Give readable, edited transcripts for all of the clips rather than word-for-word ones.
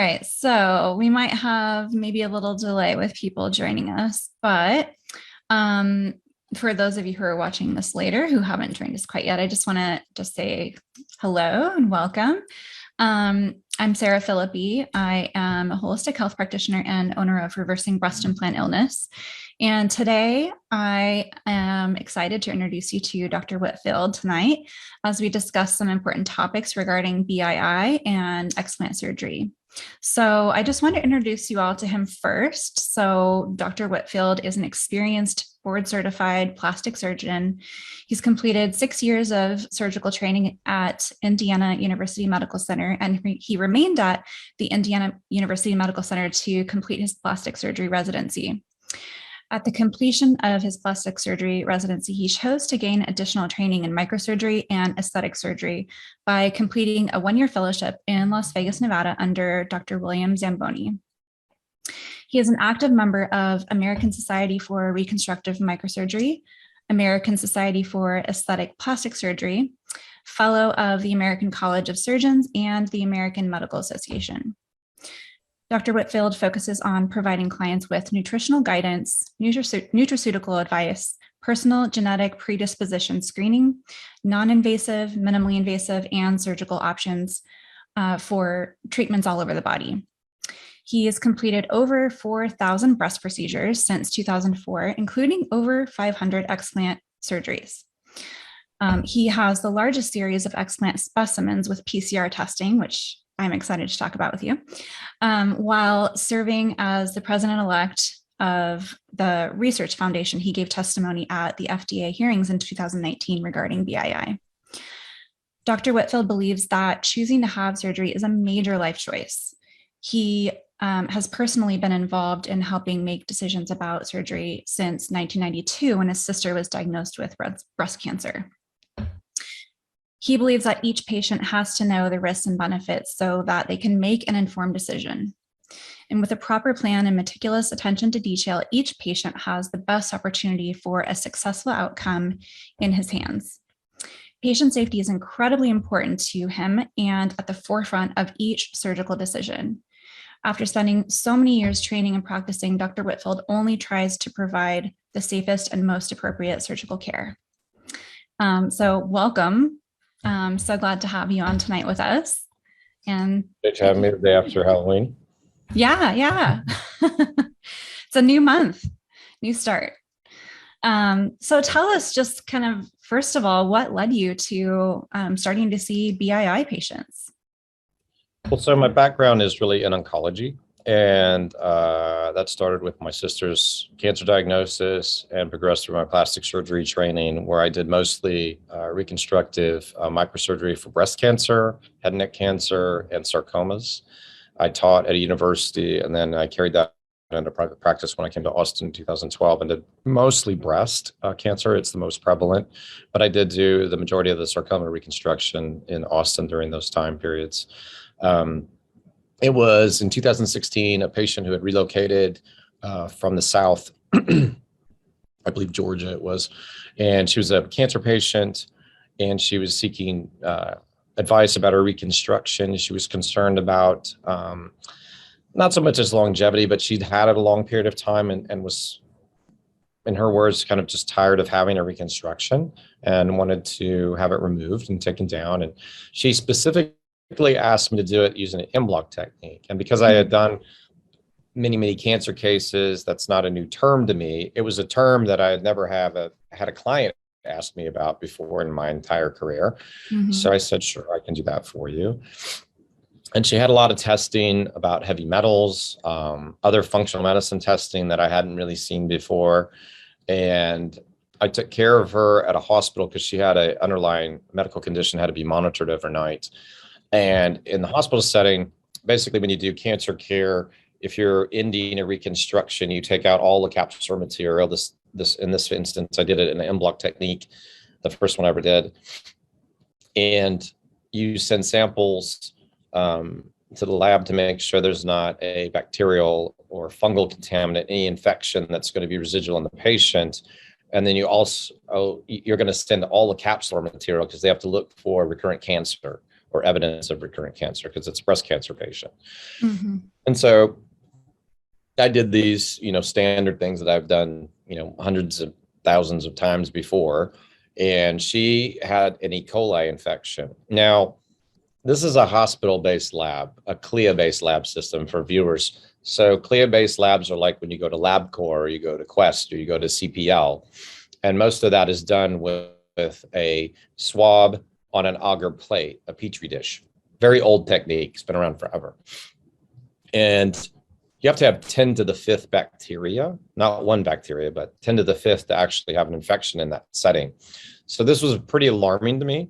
right, so we might have maybe a little delay with people joining us, but um, for those of you who are watching this later who haven't joined us quite yet, I just want to say hello and welcome. I'm Sarah Philippi. I am a holistic health practitioner and owner of Reversing Breast Implant Illness. And today I am excited to introduce you to Dr. Whitfield tonight as we discuss some important topics regarding BII and explant surgery. So I just want to introduce you all to him first. So Dr. Whitfield is an experienced board certified plastic surgeon. He's completed 6 years of surgical training at Indiana University Medical Center, and he remained at the Indiana University Medical Center to complete his plastic surgery residency. At the completion of his plastic surgery residency, he chose to gain additional training in microsurgery and aesthetic surgery by completing a 1-year fellowship in Las Vegas, Nevada under Dr. William Zamboni. He is an active member of American Society for Reconstructive Microsurgery, American Society for Aesthetic Plastic Surgery, fellow of the American College of Surgeons, and the American Medical Association. Dr. Whitfield focuses on providing clients with nutritional guidance, nutraceutical advice, personal genetic predisposition screening, non-invasive, minimally invasive, and surgical options for treatments all over the body. He has completed over 4,000 breast procedures since 2004, including over 500 explant surgeries. He has the largest series of explant specimens with PCR testing, which I'm excited to talk about with you, while serving as the president-elect of the Research Foundation. He gave testimony at the FDA hearings in 2019 regarding BII. Dr. Whitfield believes that choosing to have surgery is a major life choice. He has personally been involved in helping make decisions about surgery since 1992 when his sister was diagnosed with breast cancer. He believes that each patient has to know the risks and benefits so that they can make an informed decision. And with a proper plan and meticulous attention to detail, each patient has the best opportunity for a successful outcome in his hands. Patient safety is incredibly important to him and at the forefront of each surgical decision. After spending so many years training and practicing, Dr. Whitfield only tries to provide the safest and most appropriate surgical care. So welcome. So glad to have you on tonight with us. And thanks for having me the day after Halloween. Yeah. It's a new month, new start. So tell us just kind of, first of all, what led you to starting to see BII patients? Well, so my background is really in oncology, and that started with my sister's cancer diagnosis and progressed through my plastic surgery training, where I did mostly reconstructive microsurgery for breast cancer, head and neck cancer, and sarcomas. I taught at a university, and then I carried that into private practice when I came to Austin in 2012 and did mostly breast cancer. It's the most prevalent, but I did do the majority of the sarcoma reconstruction in Austin during those time periods. It was in 2016, a patient who had relocated from the South, I believe Georgia it was, and she was a cancer patient, and she was seeking advice about her reconstruction. She was concerned about not so much as longevity, but she'd had it a long period of time and was, in her words, kind of just tired of having a reconstruction and wanted to have it removed and taken down. And she specifically asked me to do it using an M-block technique. And because I had done many cancer cases, that's not a new term to me. It was a term that I had never had a client ask me about before in my entire career. Mm-hmm. So I said, sure, I can do that for you. And she had a lot of testing about heavy metals, other functional medicine testing that I hadn't really seen before. And I took care of her at a hospital because she had an underlying medical condition, had to be monitored overnight. And in the hospital setting, basically when you do cancer care, if you're ending a reconstruction, you take out all the capsular material. In this instance, I did it in an M-block technique, the first one I ever did. And you send samples to the lab to make sure there's not a bacterial or fungal contaminant, any infection that's going to be residual in the patient. And then you're going to send all the capsular material because they have to look for recurrent cancer or evidence of recurrent cancer because it's a breast cancer patient. Mm-hmm. And so I did these, standard things that I've done, hundreds of thousands of times before. And she had an E. coli infection. Now, this is a hospital-based lab, a CLIA-based lab system for viewers. So CLIA-based labs are like when you go to LabCorp, or you go to Quest, or you go to CPL. And most of that is done with a swab on an agar plate, a Petri dish. Very old technique, it's been around forever. And you have to have 10 to the 5th bacteria, not one bacteria, but 10 to the 5th to actually have an infection in that setting. So this was pretty alarming to me.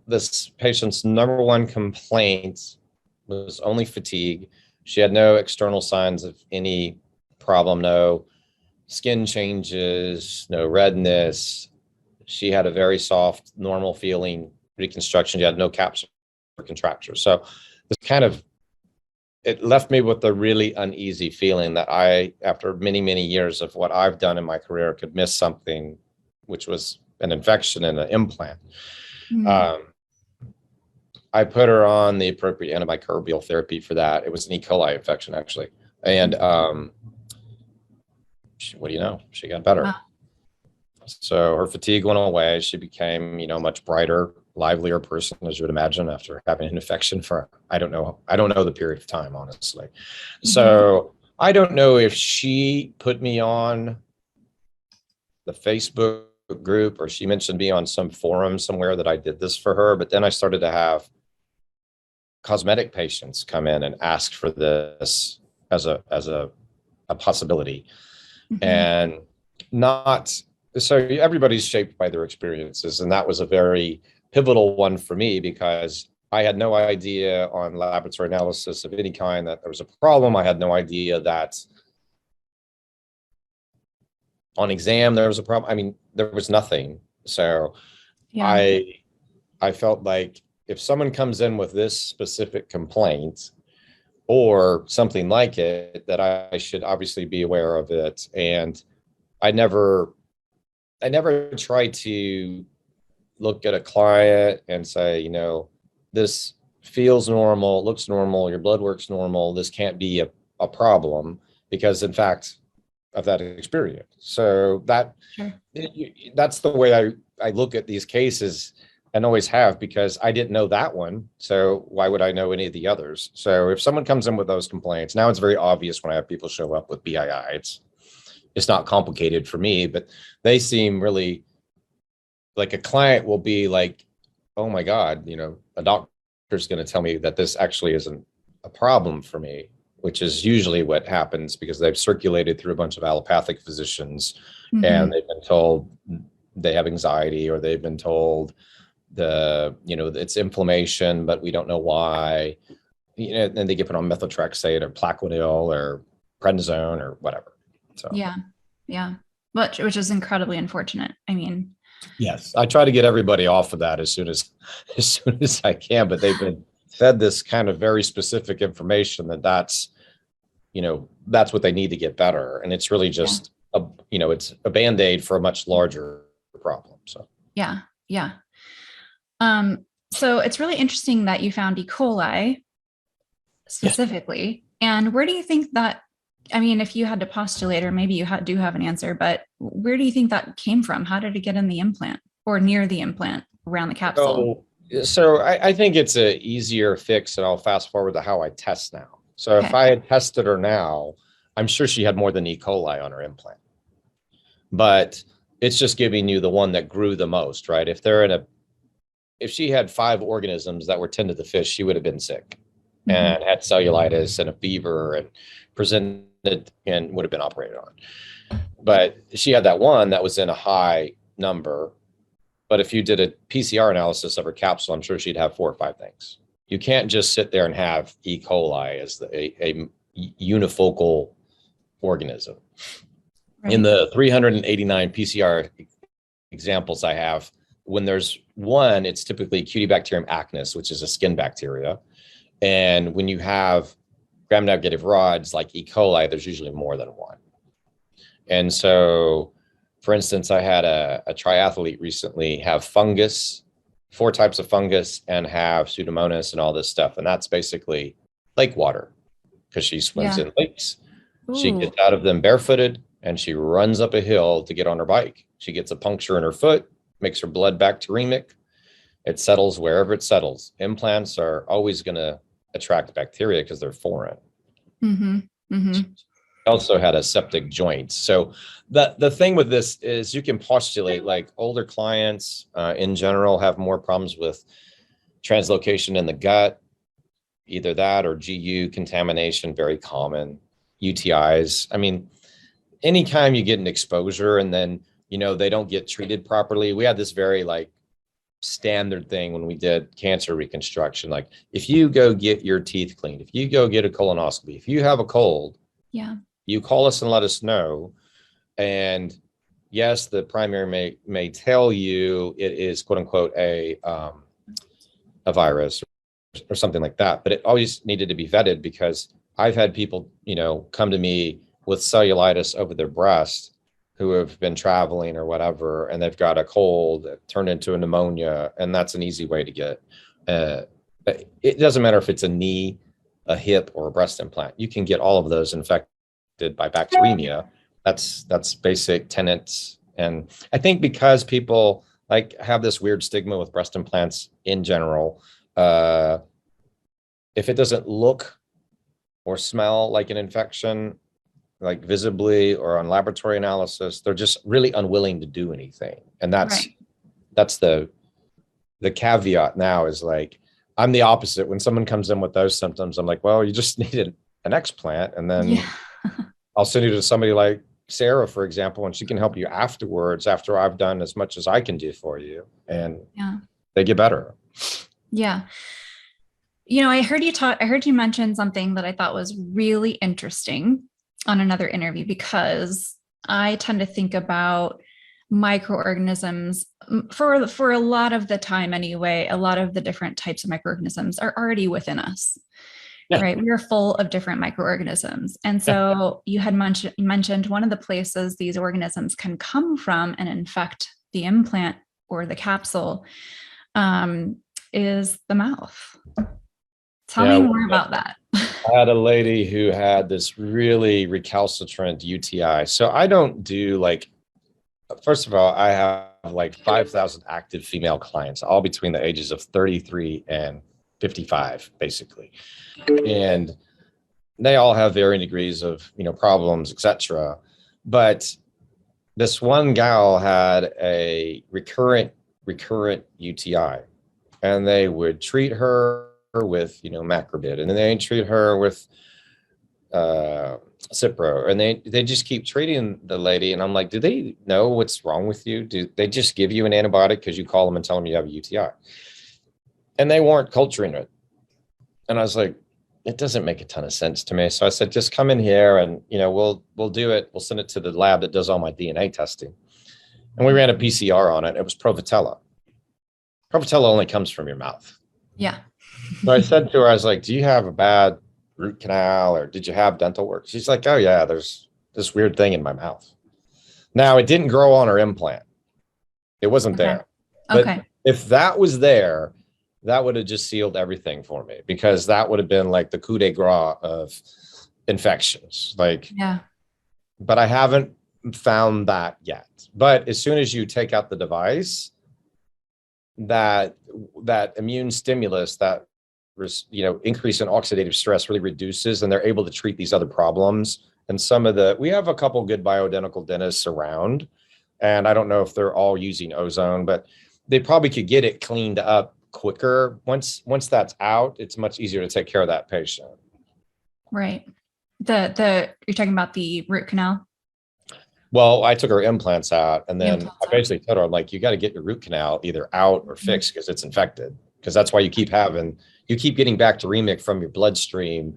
This patient's number one complaint was only fatigue. She had no external signs of any problem, no skin changes, no redness. She had a very soft, normal feeling reconstruction. She had no capsular contractures. So this it left me with a really uneasy feeling that I, after many, many years of what I've done in my career, could miss something, which was an infection and an implant. Mm-hmm. I put her on the appropriate antimicrobial therapy for that. It was an E. coli infection, actually. And what do you know? She got better. Wow. So her fatigue went away. She became, a much brighter, livelier person, as you would imagine, after having an infection for, I don't know the period of time, honestly. Mm-hmm. So I don't know if she put me on the Facebook group or she mentioned me on some forum somewhere that I did this for her, but then I started to have cosmetic patients come in and ask for this as a possibility. Mm-hmm. And so everybody's shaped by their experiences. And that was a very pivotal one for me because I had no idea on laboratory analysis of any kind that there was a problem. I had no idea that on exam there was a problem. I mean, there was nothing. So yeah. I felt like if someone comes in with this specific complaint or something like it, that I should obviously be aware of it. And I never tried to look at a client and say, this feels normal, looks normal, your blood work's normal, this can't be a problem, because in fact of that experience. So that's the way I look at these cases and always have, because I didn't know that one. So why would I know any of the others? So if someone comes in with those complaints, now it's very obvious when I have people show up with BII. It's not complicated for me, but they seem really like a client will be like, oh my God, a doctor's going to tell me that this actually isn't a problem for me, which is usually what happens because they've circulated through a bunch of allopathic physicians. Mm-hmm. And they've been told they have anxiety, or they've been told it's inflammation, but we don't know why, and they get put on methotrexate or Plaquenil or prednisone or whatever. So yeah, which is incredibly unfortunate. I mean, yes, I try to get everybody off of that as soon as I can, but they've been fed this kind of very specific information that's what they need to get better, and it's really just it's a Band-Aid for a much larger problem. So yeah. So it's really interesting that you found E. coli specifically, and where do you think that? I mean, if you had to postulate, or maybe you do have an answer, but where do you think that came from? How did it get in the implant or near the implant around the capsule? So I think it's an easier fix, and I'll fast forward to how I test now. So if I had tested her now, I'm sure she had more than E. coli on her implant, but it's just giving you the one that grew the most, right? If she had 5 organisms that were 10 to the 5th, she would have been sick. Mm-hmm. And had cellulitis and a fever and presented and would have been operated on. But she had that one that was in a high number. But if you did a PCR analysis of her capsule, I'm sure she'd have 4 or 5 things. You can't just sit there and have E. coli as a unifocal organism. Right. In the 389 PCR examples I have, when there's one, it's typically Cutibacterium acnes, which is a skin bacteria. And when you have gram-negative rods like E. coli, there's usually more than one. And so, for instance, I had a triathlete recently have fungus 4 types of fungus and have Pseudomonas and all this stuff. And that's basically lake water because she swims in lakes. She Ooh. gets out of them barefooted and she runs up a hill to get on her bike. She gets a puncture in her foot, makes her blood bacteremic. It settles wherever it settles. Implants are always going to attract bacteria because they're foreign. Mm-hmm. Mm-hmm. She also had a septic joint. So the thing with this is you can postulate like older clients in general have more problems with translocation in the gut, either that or GU contamination, very common. UTIs. I mean, anytime you get an exposure and then, they don't get treated properly. We had this very like standard thing when we did cancer reconstruction. Like if you go get your teeth cleaned, if you go get a colonoscopy, if you have a cold, you call us and let us know. And yes, the primary may tell you it is quote unquote a virus or something like that, but it always needed to be vetted because I've had people, come to me with cellulitis over their breast who have been traveling or whatever, and they've got a cold that turned into a pneumonia, and that's an easy way to get. It doesn't matter if it's a knee, a hip, or a breast implant. You can get all of those infected by bacteremia. That's basic tenets. And I think because people like have this weird stigma with breast implants in general, if it doesn't look or smell like an infection, like visibly or on laboratory analysis, they're just really unwilling to do anything. And that's the caveat now is like, I'm the opposite. When someone comes in with those symptoms, I'm like, well, you just needed an explant. And then I'll send you to somebody like Sarah, for example, and she can help you afterwards after I've done as much as I can do for you. And they get better. Yeah. I heard you mention something that I thought was really interesting on another interview, because I tend to think about microorganisms for a lot of the time anyway. A lot of the different types of microorganisms are already within us, right? We are full of different microorganisms. And so you had mentioned one of the places these organisms can come from and infect the implant or the capsule is the mouth. Tell me more about that. I had a lady who had this really recalcitrant UTI. So I don't do first of all, I have like 5,000 active female clients, all between the ages of 33 and 55, basically. And they all have varying degrees of, problems, etc. But this one gal had a recurrent UTI, and they would treat her with macrobid, and then they treat her with Cipro, and they just keep treating the lady. And I'm like, do they know what's wrong with you? Do they just give you an antibiotic because you call them and tell them you have a UTI? And they weren't culturing it. And I was like, it doesn't make a ton of sense to me. So I said, just come in here and we'll do it. We'll send it to the lab that does all my DNA testing. And we ran a PCR on it. It was Provotella. Provotella only comes from your mouth. Yeah. So I said to her, I was like, do you have a bad root canal, or did you have dental work? She's like, oh yeah, there's this weird thing in my mouth. Now, it didn't grow on her implant. It wasn't there. But if that was there, that would have just sealed everything for me, because that would have been like the coup de grace of infections. But I haven't found that yet. But as soon as you take out the device, that immune stimulus, that increase in oxidative stress really reduces, and they're able to treat these other problems. And we have a couple good bioidentical dentists around, and I don't know if they're all using ozone, but they probably could get it cleaned up quicker. Once that's out, it's much easier to take care of that patient. Right. You're talking about the root canal? Well, I took her implants out, and then I basically told her, I'm like, you got to get your root canal either out or fixed because it's infected. Because that's why you keep getting bacteremic from your bloodstream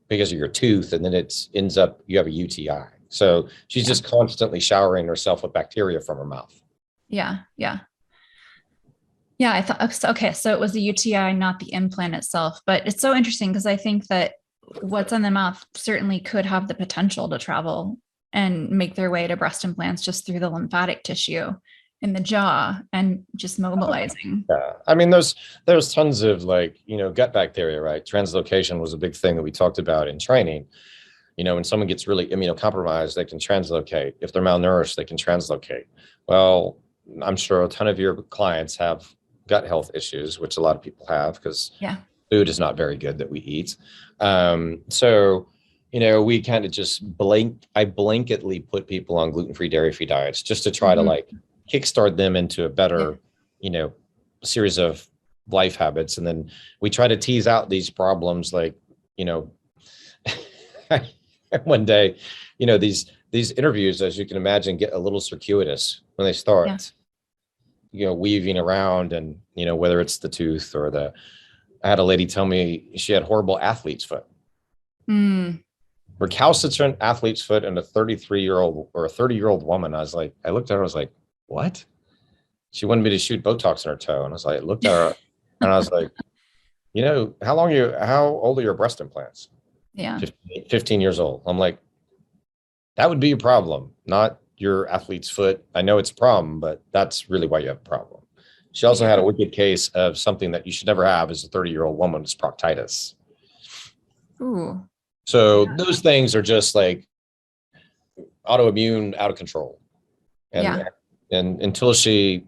because of your tooth, and then ends up you have a UTI. So she's just constantly showering herself with bacteria from her mouth. Yeah. I thought, okay, so it was the UTI, not the implant itself. But it's so interesting because I think that what's in the mouth certainly could have the potential to travel and make their way to breast implants just through the lymphatic tissue, in the jaw and just mobilizing. Yeah. I mean, there's tons of like, gut bacteria, right? Translocation was a big thing that we talked about in training. When someone gets really immunocompromised, they can translocate. If they're malnourished, they can translocate. Well, I'm sure a ton of your clients have gut health issues, which a lot of people have because food is not very good that we eat. So, we kind of just I blanketly put people on gluten-free, dairy-free diets just to try to like kickstart them into a better, series of life habits. And then we try to tease out these problems like, one day, these interviews, as you can imagine, get a little circuitous when they start, weaving around and, whether it's the tooth or I had a lady tell me she had horrible athlete's foot. Recalcitrant athlete's foot in a 33-year-old or a 30-year-old woman. I looked at her, I was like, what? She wanted me to shoot Botox in her toe. And I looked at her and I was like, how old are your breast implants? Yeah. 15 years old. I'm like, that would be a problem, not your athlete's foot. I know it's a problem, but that's really why you have a problem. She also had a wicked case of something that you should never have as a 30-year-old woman, is proctitis. Ooh. So those things are just like autoimmune, out of control. And until she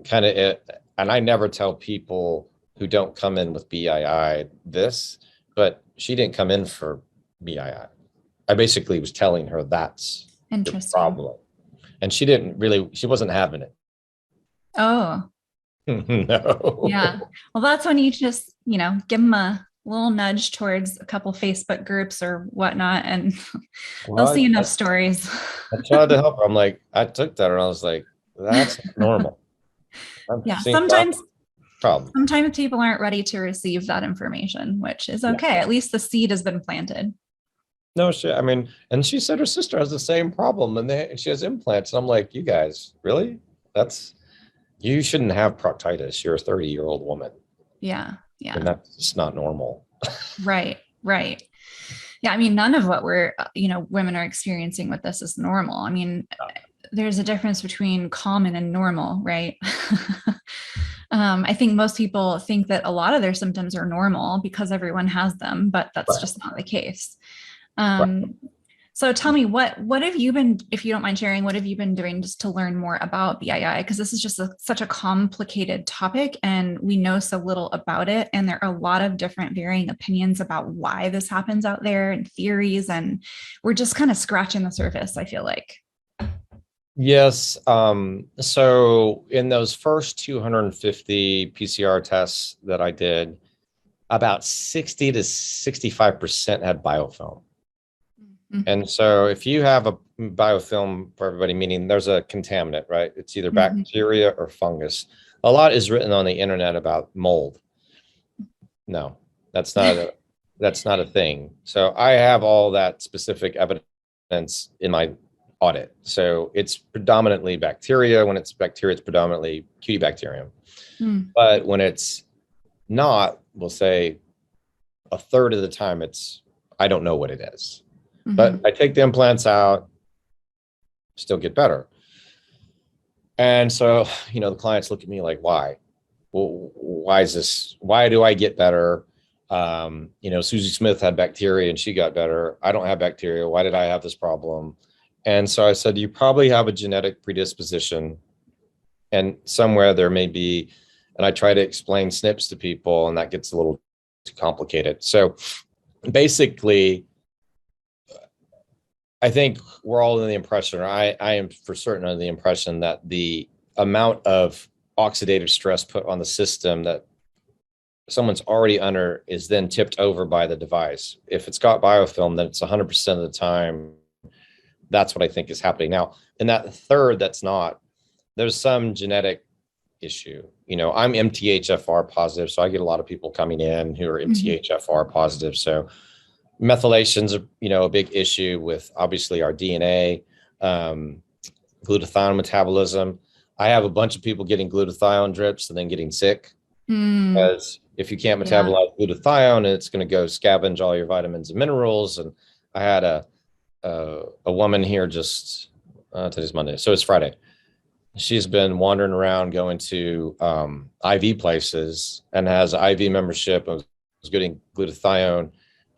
kind of, and I never tell people who don't come in with BII this, but she didn't come in for BII. I basically was telling her that's the problem. And she wasn't having it. Oh. No. Yeah. Well, that's when you just, give them a little nudge towards a couple Facebook groups or whatnot, and they'll see enough stories. I tried to help her. I'm like, I took that and I was like, that's normal. Sometimes people aren't ready to receive that information, which is okay. At least the seed has been planted. No shit. I mean, and she said her sister has the same problem and she has implants. And I'm like, you guys, really? You shouldn't have proctitis. You're a 30-year-old woman. Yeah. Yeah. And that's not normal. Right. Yeah. I mean, none of what women are experiencing with this is normal. I mean, there's a difference between common and normal, right? I think most people think that a lot of their symptoms are normal because everyone has them, but that's just not the case. So tell me, what have you been, if you don't mind sharing, what have you been doing just to learn more about BII? Because this is just such a complicated topic and we know so little about it. And there are a lot of different varying opinions about why this happens out there and theories. And we're just kind of scratching the surface, I feel like. Yes. So in those first 250 PCR tests that I did, about 60 to 65% had biofilm. And so if you have a biofilm, for everybody, meaning there's a contaminant, right? It's either bacteria or fungus. A lot is written on the internet about mold. No, that's not a thing. So I have all that specific evidence in my audit. So it's predominantly bacteria. When it's bacteria, it's predominantly Cutibacterium. But when it's not, we'll say a third of the time I don't know what it is. But I take the implants out, still get better. And so, the clients look at me like, why? Well, why is this? Why do I get better? Susie Smith had bacteria and she got better. I don't have bacteria. Why did I have this problem? And so I said, you probably have a genetic predisposition and somewhere there may be, and I try to explain SNPs to people and that gets a little too complicated. So basically, I think we're all in the impression, or I am for certain under the impression that the amount of oxidative stress put on the system that someone's already under is then tipped over by the device. If it's got biofilm, then it's 100% of the time. That's what I think is happening. Now, in that third, that's not, there's some genetic issue. I'm MTHFR positive, so I get a lot of people coming in who are MTHFR positive. So methylation's a big issue with obviously our DNA, glutathione metabolism. I have a bunch of people getting glutathione drips and then getting sick because if you can't metabolize glutathione, it's going to go scavenge all your vitamins and minerals. And I had a woman here today's Monday, so it's Friday. she's been wandering around going to IV places and has IV membership, was getting glutathione.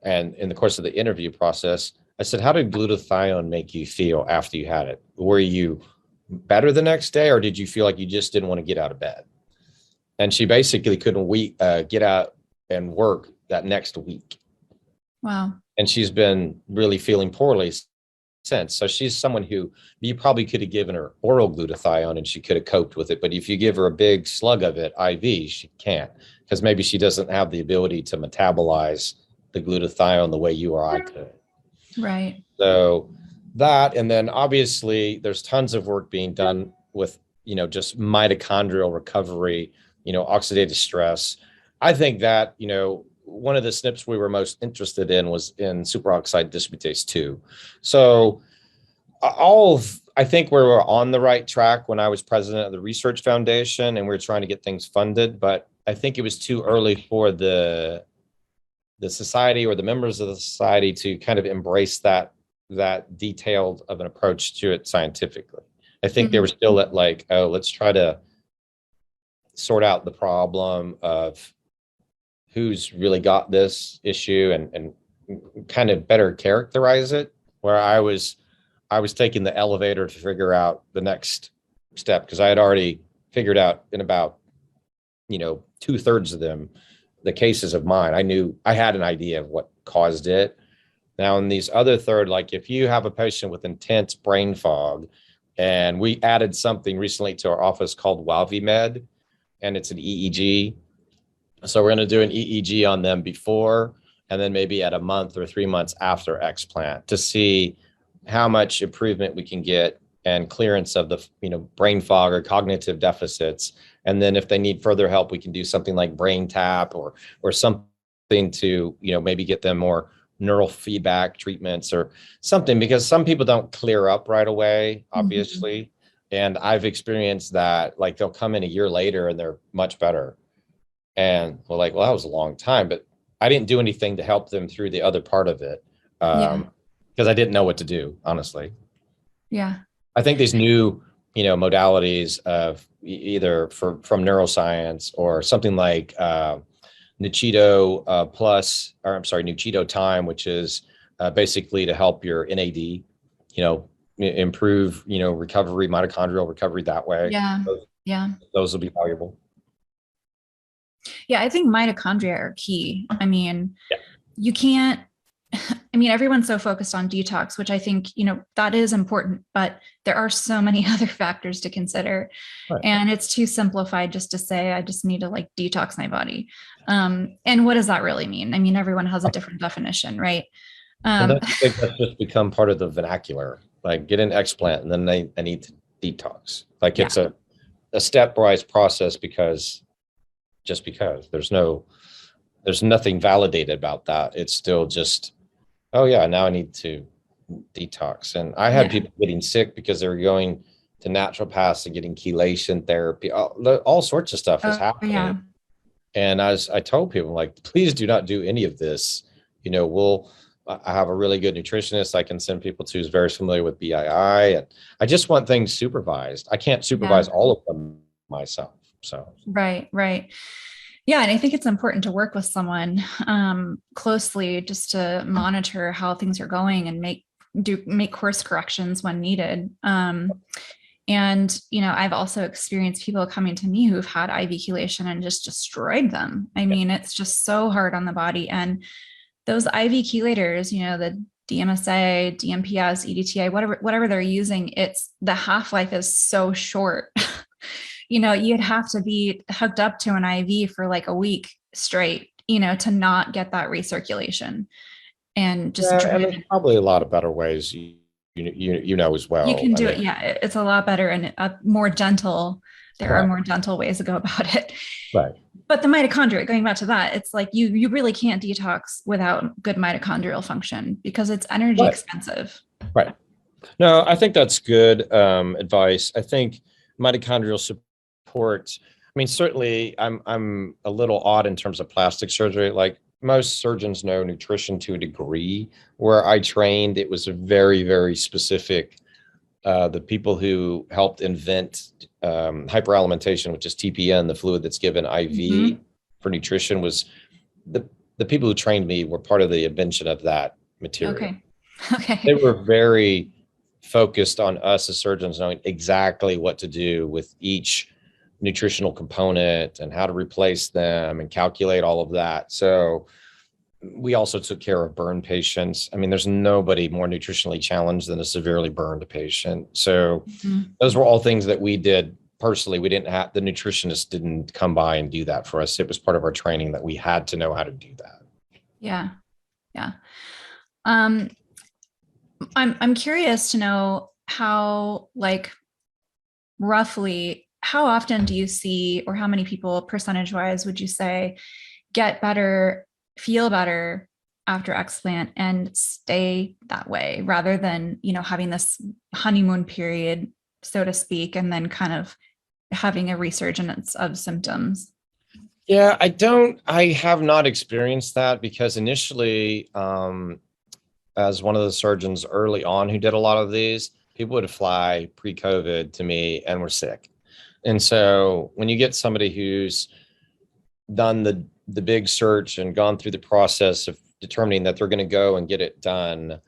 And in the course of the interview process, I said, how did glutathione make you feel after you had it? Were you better the next day, or did you feel like you just didn't want to get out of bed? And she basically couldn't get out and work that next week. Wow. And she's been really feeling poorly since. So she's someone who you probably could have given her oral glutathione and she could have coped with it. But if you give her a big slug of it IV, she can't, because maybe she doesn't have the ability to metabolize the glutathione the way you or I could. Right. So that, and then obviously there's tons of work being done with, just mitochondrial recovery, oxidative stress. I think that, one of the SNPs we were most interested in was in superoxide dismutase 2. So I think we were on the right track when I was president of the research foundation and we were trying to get things funded, but I think it was too early for the society or the members of the society to kind of embrace that detailed of an approach to it scientifically. I think they were still at like, oh, let's try to sort out the problem of who's really got this issue and kind of better characterize it, where I was taking the elevator to figure out the next step, because I had already figured out in about 2/3 of them the cases of mine. I knew I had an idea of what caused it. Now in these other third, like if you have a patient with intense brain fog, and we added something recently to our office called WaviMed, and it's an EEG. So we're going to do an EEG on them before, and then maybe at a month or 3 months after explant to see how much improvement we can get and clearance of the brain fog or cognitive deficits. And then if they need further help, we can do something like brain tap or something to maybe get them more neural feedback treatments or something, because some people don't clear up right away, obviously. And I've experienced that, like they'll come in a year later and they're much better. And we're like, well, that was a long time, but I didn't do anything to help them through the other part of it, because I didn't know what to do, honestly. Yeah. I think these new, modalities of either from neuroscience or something like Nuchito Nuchito time, which is basically to help your NAD, improve, recovery, mitochondrial recovery that way. Those will be valuable. Yeah, I think mitochondria are key. I mean, you can't, everyone's so focused on detox, which I think, that is important, but there are so many other factors to consider. Right. And it's too simplified just to say, I just need to like detox my body. And what does that really mean? Everyone has a different definition, right? I think that's just become part of the vernacular, like get an explant and then I need to detox. Like it's a stepwise process because there's nothing validated about that. It's still just, oh yeah, now I need to detox. And I had people getting sick because they were going to naturopaths and getting chelation therapy. All sorts of stuff is happening. Yeah. And I told people, like, please do not do any of this. I have a really good nutritionist I can send people to who's very familiar with BII. And I just want things supervised. I can't supervise all of them myself. So right. Yeah. And I think it's important to work with someone closely just to monitor how things are going and make course corrections when needed. And, I've also experienced people coming to me who've had IV chelation and just destroyed them. It's just so hard on the body. And those IV chelators, the DMSA, DMPS, EDTA, whatever they're using, it's the half-life is so short. You'd have to be hooked up to an IV for like a week straight, to not get that recirculation. And just and there's probably a lot of better ways, as well. You can do it. Yeah, it's a lot better and more gentle. There are more gentle ways to go about it. Right. But the mitochondria, going back to that, it's like you really can't detox without good mitochondrial function because it's energy expensive. Right. No, I think that's good advice. I think mitochondrial support, certainly I'm a little odd in terms of plastic surgery. Like most surgeons know nutrition to a degree. Where I trained, it was a very, very specific The people who helped invent hyperalimentation, which is TPN, the fluid that's given IV for nutrition, was the people who trained me were part of the invention of that material. Okay. Okay. They were very focused on us as surgeons knowing exactly what to do with each nutritional component and how to replace them and calculate all of that. So we also took care of burn patients. I mean, there's nobody more nutritionally challenged than a severely burned patient. So those were all things that we did personally. We didn't have, the nutritionist didn't come by and do that for us. It was part of our training that we had to know how to do that. Yeah. Yeah. I'm curious to know how, like, roughly, how often do you see, or how many people percentage wise would you say get better, feel better after explant and stay that way, rather than, you know, having this honeymoon period, so to speak, and then kind of having a resurgence of symptoms? Yeah, I have not experienced that, because initially, as one of the surgeons early on who did a lot of these, people would fly pre-COVID to me and were sick. And so when you get somebody who's done the big search and gone through the process of determining that they're going to go and get it done,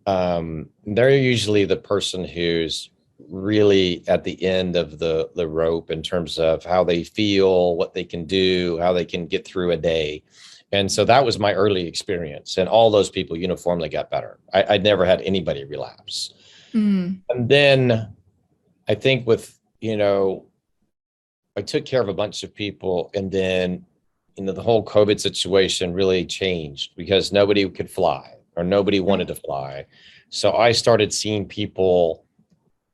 they're usually the person who's really at the end of the rope in terms of how they feel, what they can do, how they can get through a day. And so that was my early experience, and all those people uniformly got better. I'd never had anybody relapse. And then I think with, you know, I took care of a bunch of people, and then, you know, the whole COVID situation really changed because nobody could fly or nobody wanted to fly. So I started seeing people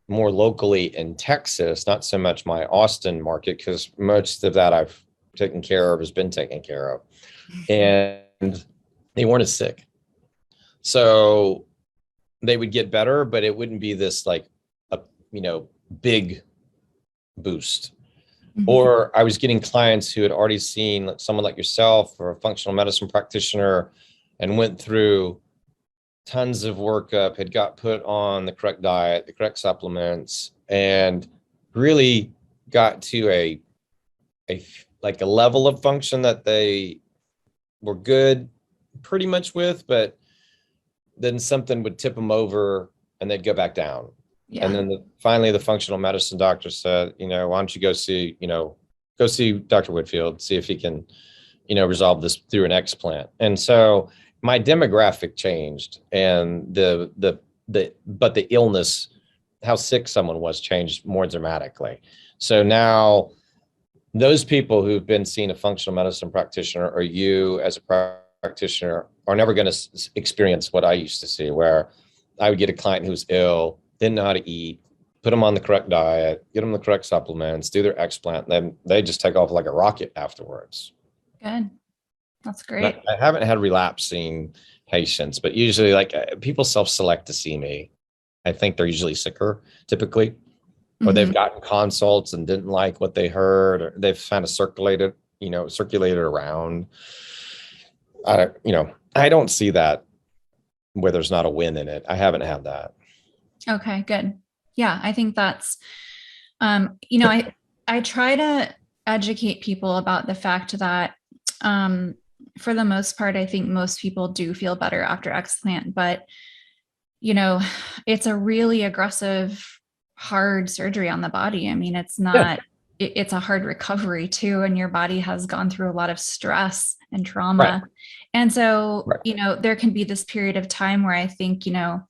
more locally in Texas, not so much my Austin market, because most of that I've taken care of, has been taken care of. And they weren't as sick. So they would get better, but it wouldn't be this like a, you know, big boost. Or I was getting clients who had already seen someone like yourself or a functional medicine practitioner and went through tons of workup, had got put on the correct diet, the correct supplements, and really got to a like a level of function that they were good pretty much with, but then something would tip them over and they'd go back down. Yeah. And then finally the functional medicine doctor said, you know, why don't you go see Dr. Whitfield, see if he can, you know, resolve this through an explant. And so my demographic changed, and but the illness, how sick someone was, changed more dramatically. So now those people who've been seeing a functional medicine practitioner, or you as a practitioner, are never going to experience what I used to see, where I would get a client who was ill, didn't know how to eat, put them on the correct diet, get them the correct supplements, do their explant, and then they just take off like a rocket afterwards. Good. That's great. I haven't had relapsing patients, but usually, like, people self-select to see me. I think they're usually sicker typically, or they've gotten consults and didn't like what they heard, or they've kind of circulated around. I don't see that where there's not a win in it. I haven't had that. Okay, good. Yeah, I think that's, you know, I try to educate people about the fact that, for the most part, I think most people do feel better after explant, but, you know, it's a really aggressive, hard surgery on the body. I mean, it's not, it's a hard recovery too. And your body has gone through a lot of stress and trauma. Right. And so, you know, there can be this period of time where I think, you know,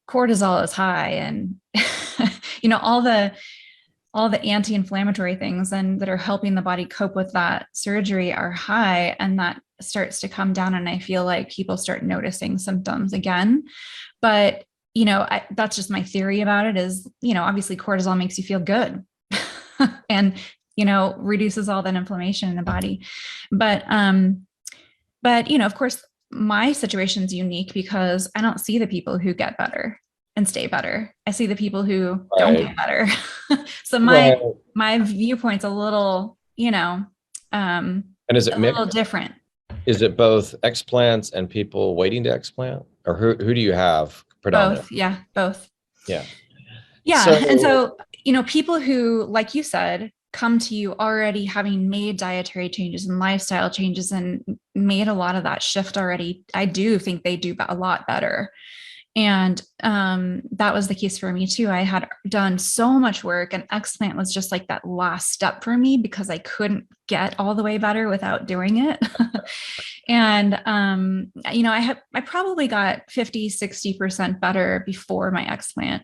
cortisol is high, and, you know, all the anti-inflammatory things and that are helping the body cope with that surgery are high, and that starts to come down. And I feel like people start noticing symptoms again. But, you know, that's just my theory about it is, you know, obviously cortisol makes you feel good and, you know, reduces all that inflammation in the body. But, you know, of course, my situation is unique because I don't see the people who get better and stay better. I see the people who don't get better. So my viewpoint's a little, you know, and is it a little different? Is it both explants and people waiting to explant, or who do you have predominantly? Both. Yeah, both. Yeah. Yeah. And so, people who, like you said, come to you already having made dietary changes and lifestyle changes and made a lot of that shift already, I do think they do a lot better. And that was the case for me too. I had done so much work, and Explant was just like that last step for me because I couldn't get all the way better without doing it. And I probably got 50-60% better before my Explant.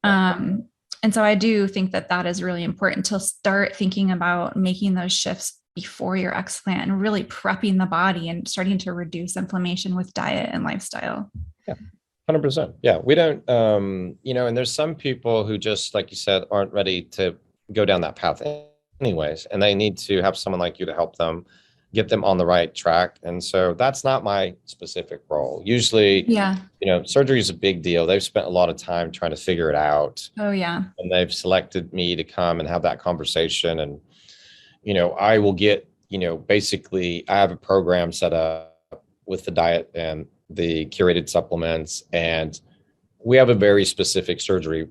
And so I do think that that is really important to start thinking about making those shifts before your Explant and really prepping the body and starting to reduce inflammation with diet and lifestyle. Yeah. 100%. Yeah. We don't, and there's some people who just, like you said, aren't ready to go down that path anyways, and they need to have someone like you to help them get them on the right track. And so that's not my specific role. Usually, Yeah. Surgery is a big deal. They've spent a lot of time trying to figure it out. Oh, yeah. And they've selected me to come and have that conversation. And, I will get, basically I have a program set up with the diet and the curated supplements, and we have a very specific surgery,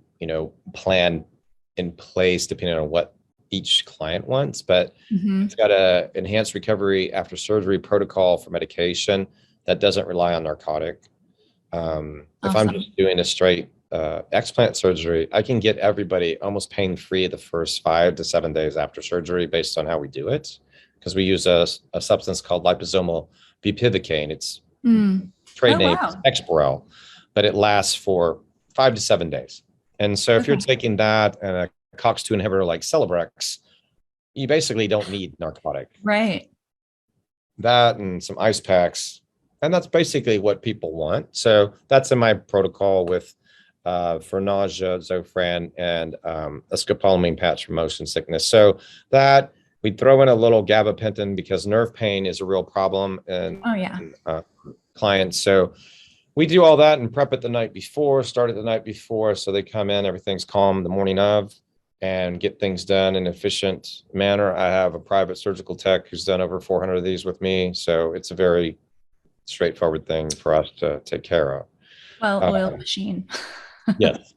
plan in place depending on what each client wants. But it's got a enhanced recovery after surgery protocol for medication that doesn't rely on narcotic. If I'm just doing a straight explant surgery, I can get everybody almost pain-free the first 5 to 7 days after surgery based on how we do it, because we use a substance called liposomal bupivacaine. It's trade name is Exparel, but it lasts for 5 to 7 days. And so if you're taking that and a COX-2 inhibitor like Celebrex, you basically don't need narcotic. Right. That and some ice packs, and that's basically what people want. So that's in my protocol with for nausea, Zofran, and a scopolamine patch for motion sickness. So that we throw in a little gabapentin because nerve pain is a real problem in clients. So we do all that and prep it the night before, start it the night before. So they come in, everything's calm the morning of, and get things done in an efficient manner. I have a private surgical tech who's done over 400 of these with me. So it's a very straightforward thing for us to take care of. Well-oiled machine. Yes.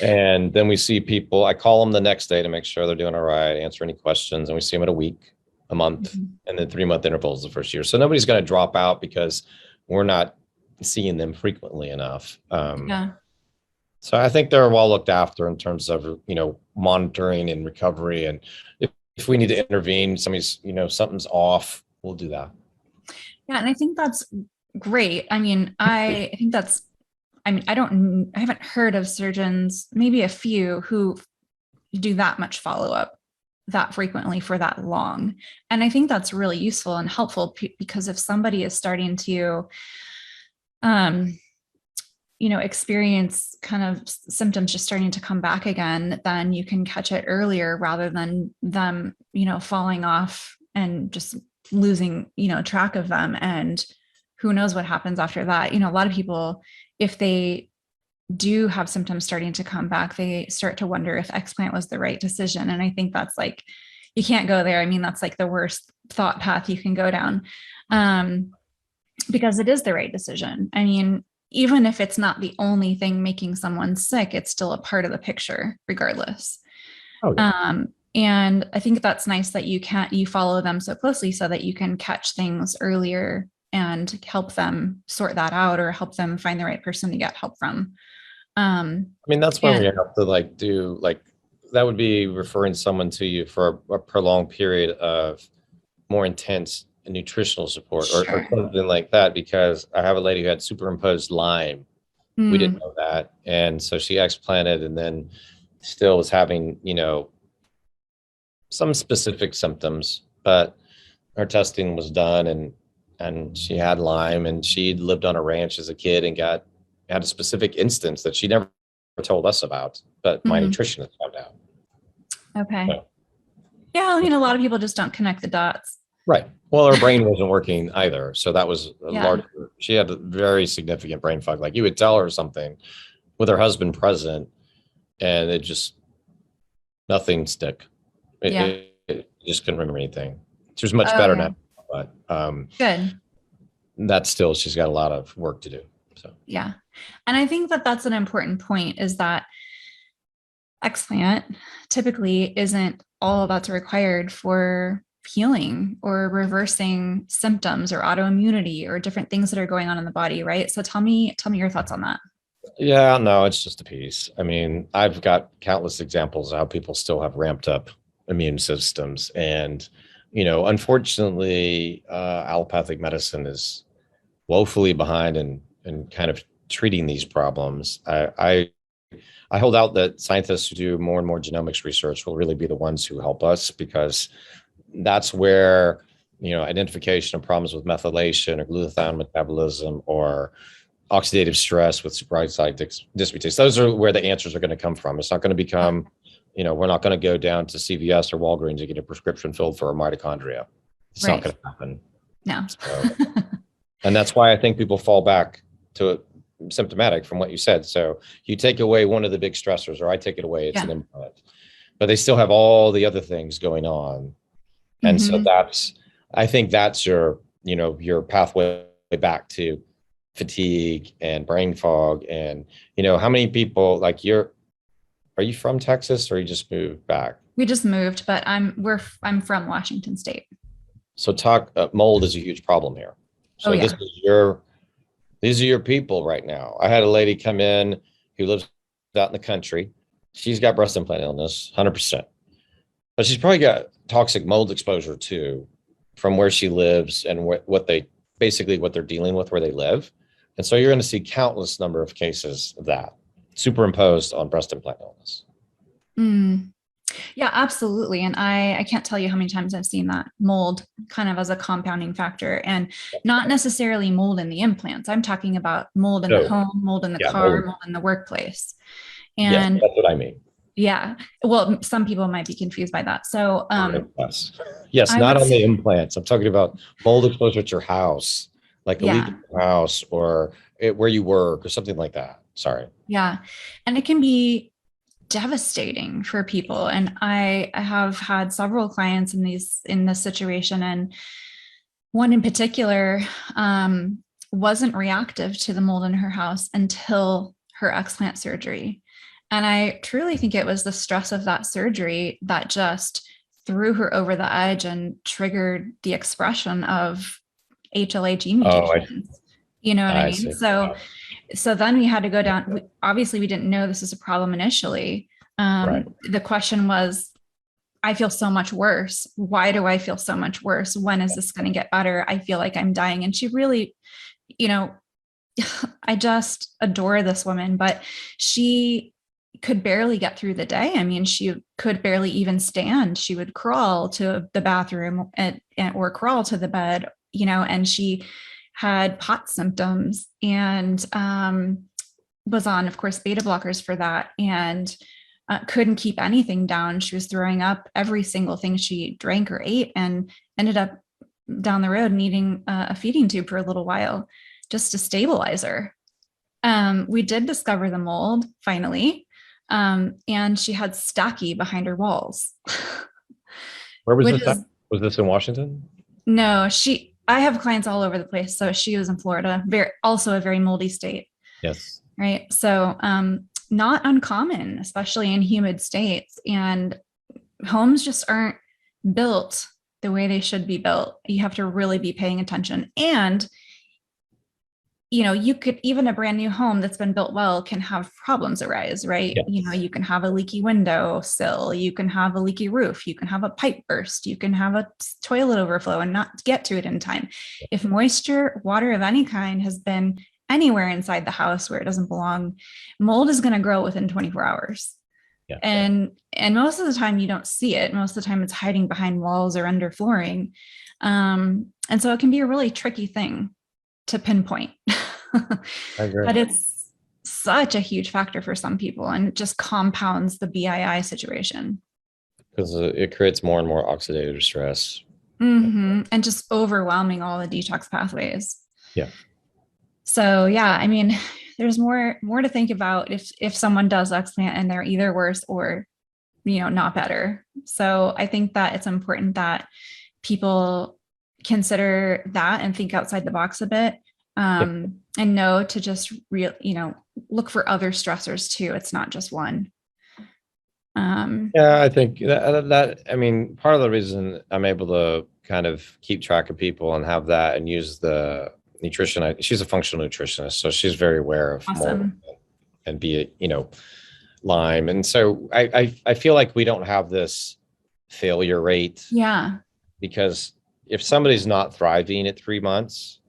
And then we see people, I call them the next day to make sure they're doing all right, answer any questions. And we see them at a week, a month, and then 3-month intervals the first year. So nobody's going to drop out because we're not seeing them frequently enough. So I think they're well looked after in terms of, monitoring and recovery. And if we need to intervene, somebody's, something's off, we'll do that. Yeah. And I think that's great. I mean, I haven't heard of surgeons, maybe a few, who do that much follow-up that frequently for that long. And I think that's really useful and helpful because if somebody is starting to, experience kind of symptoms just starting to come back again, then you can catch it earlier rather than them, falling off and just losing, track of them. And who knows what happens after that. A lot of people, if they do have symptoms starting to come back, they start to wonder if Explant was the right decision. And I think that's like, you can't go there. I mean, that's like the worst thought path you can go down, because it is the right decision. I mean, even if it's not the only thing making someone sick, it's still a part of the picture regardless. And I think that's nice that you follow them so closely so that you can catch things earlier and help them sort that out or help them find the right person to get help from. I mean, that's when we have to that would be referring someone to you for a prolonged period of more intense nutritional support or something like that, because I have a lady who had superimposed Lyme. We didn't know that. And so she explanted and then still was having, some specific symptoms, but her testing was done and she had Lyme, and she'd lived on a ranch as a kid and had a specific instance that she never told us about, but my nutritionist found out. Okay. So, yeah. I mean, a lot of people just don't connect the dots. Right. Well, her brain wasn't working either. So that was she had a very significant brain fog. Like you would tell her something with her husband present and it just, nothing stick. It just couldn't remember anything. She was much better now, but good. That's still, she's got a lot of work to do. So, yeah. And I think that that's an important point, is that Explant typically isn't all that's required for healing or reversing symptoms or autoimmunity or different things that are going on in the body, right? So tell me your thoughts on that. Yeah, no, it's just a piece. I mean, I've got countless examples of how people still have ramped up immune systems. And, unfortunately, allopathic medicine is woefully behind in kind of treating these problems. I hold out that scientists who do more and more genomics research will really be the ones who help us, because that's where, identification of problems with methylation or glutathione metabolism or oxidative stress with superoxide dismutase. Those are where the answers are going to come from. It's not going to become, we're not going to go down to CVS or Walgreens and get a prescription filled for mitochondria. It's not Right. going to happen. No. So, and that's why I think people fall back to symptomatic from what you said. So you take away one of the big stressors, or I take it away, it's an implant, but they still have all the other things going on. And so I think that's your pathway back to fatigue and brain fog. And, how many people are you from Texas, or you just moved back? We just moved, but I'm from Washington State. So mold is a huge problem here. So these are your people right now. I had a lady come in who lives out in the country. She's got breast implant illness, 100%. But she's probably got toxic mold exposure too, from where she lives and what they're dealing with where they live. And so you're going to see countless number of cases of that superimposed on breast implant illness. Yeah, absolutely. And I can't tell you how many times I've seen that mold kind of as a compounding factor, and not necessarily mold in the implants. I'm talking about mold in the home, mold in the car, mold in the workplace. And that's what I mean. Yeah. Well, some people might be confused by that. So, yes, not on the implants. I'm talking about mold exposure at your house, like a leak in your house or where you work or something like that. Sorry. Yeah. And it can be devastating for people. And I have had several clients in this situation. And one in particular, wasn't reactive to the mold in her house until her explant surgery. And I truly think it was the stress of that surgery that just threw her over the edge and triggered the expression of HLA gene mutations. You know what I mean? So then we had to go down. Obviously, we didn't know this was a problem initially. The question was, I feel so much worse. Why do I feel so much worse? When is this going to get better? I feel like I'm dying. And she really, I just adore this woman, but she could barely get through the day. I mean, she could barely even stand. She would crawl to the bathroom or crawl to the bed, and she had POTS symptoms and was on, of course, beta blockers for that, and couldn't keep anything down. She was throwing up every single thing she drank or ate, and ended up down the road needing a feeding tube for a little while just to stabilize her. We did discover the mold finally. And she had Stacky behind her walls. Where was this? Was this in Washington? No, I have clients all over the place. So she was in Florida, also a very moldy state. Yes. Right. So, not uncommon, especially in humid states, and homes just aren't built the way they should be built. You have to really be paying attention. And you could, even a brand new home that's been built well can have problems arise, right? Yes. You can have a leaky window sill, you can have a leaky roof, you can have a pipe burst, you can have a toilet overflow and not get to it in time. If moisture, water of any kind has been anywhere inside the house where it doesn't belong, mold is going to grow within 24 hours. Yeah. And most of the time you don't see it. Most of the time it's hiding behind walls or under flooring. And so it can be a really tricky thing to pinpoint. But it's such a huge factor for some people, and it just compounds the BII situation. Because it creates more and more oxidative stress. And just overwhelming all the detox pathways. Yeah. So yeah, I mean, there's more to think about if someone does explant and they're either worse or, not better. So I think that it's important that people consider that and think outside the box a bit, and know to just look for other stressors too. It's not just one. Yeah, I think I mean, part of the reason I'm able to kind of keep track of people and have that and use the nutrition, she's a functional nutritionist, so she's very aware of mold Awesome. and be it, Lyme. And so I feel like we don't have this failure rate Yeah. because if somebody's not thriving at 3 months,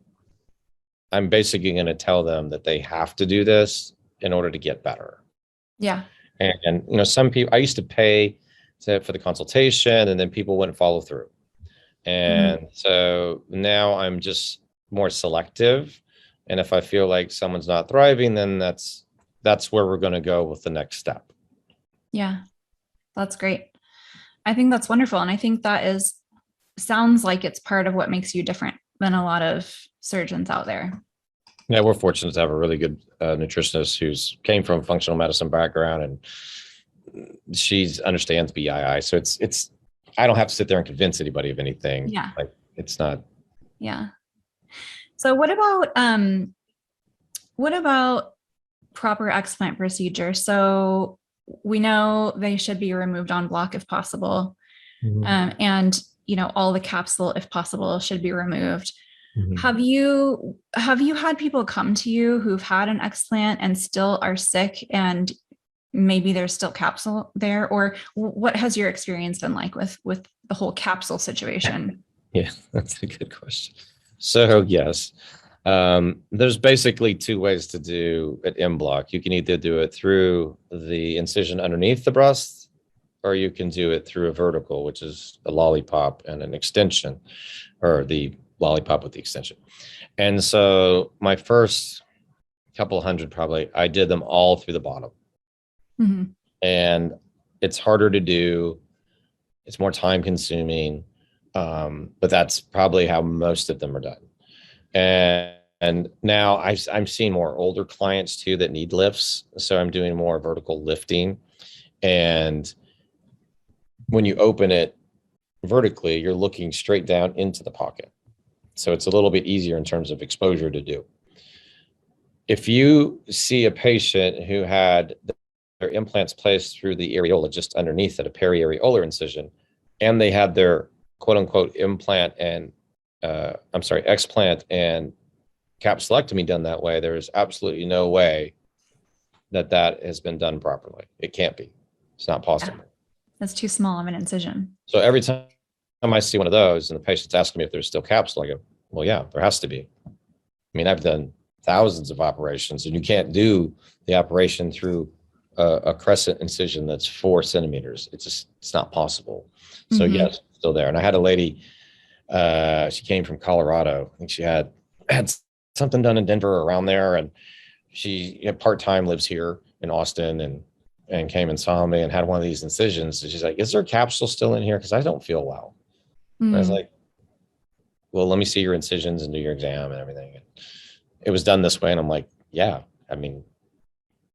I'm basically going to tell them that they have to do this in order to get better. Yeah. And some people, I used to pay for the consultation, and then people wouldn't follow through. Mhm. And so now I'm just more selective. And if I feel like someone's not thriving, then that's where we're going to go with the next step. Yeah. That's great. I think that's wonderful. And I think sounds like it's part of what makes you different than a lot of surgeons out there. Yeah, we're fortunate to have a really good nutritionist who's came from a functional medicine background, and she understands BII. So it's I don't have to sit there and convince anybody of anything. Yeah. Like, it's not. Yeah. So what about proper explant procedure? So we know they should be removed on block if possible. And all the capsule, if possible, should be removed. Mhm. Have you had people come to you who've had an explant and still are sick, and maybe there's still capsule there? Or what has your experience been like with the whole capsule situation? Yeah, that's a good question. So yes, there's basically two ways to do an M block. You can either do it through the incision underneath the breast, or you can do it through a vertical, which is a lollipop and an extension, or the lollipop with the extension. And so my first couple hundred, probably, I did them all through the bottom. Mm-hmm. And it's harder to do. It's more time consuming. But that's probably how most of them are done. And now I'm seeing more older clients too that need lifts. So I'm doing more vertical lifting. And when you open it vertically, you're looking straight down into the pocket. So it's a little bit easier in terms of exposure to do. If you see a patient who had their implants placed through the areola just underneath at a periareolar incision, and they had their quote unquote explant and capsulectomy done that way, there is absolutely no way that has been done properly. It can't be. It's not possible. Yeah. That's too small of an incision. So every time I see one of those and the patient's asking me if there's still capsule, I go, well, yeah, there has to be. I mean, I've done thousands of operations, and you can't do the operation through a crescent incision that's 4 centimeters. It's not possible. So yes, still there. And I had a lady, she came from Colorado. I think she had something done in Denver or around there, and she part-time lives here in Austin, and came and saw me and had one of these incisions. And she's like, is there a capsule still in here? Because I don't feel well. And I was like, well, let me see your incisions and do your exam and everything. And it was done this way. And I'm like, yeah, I mean,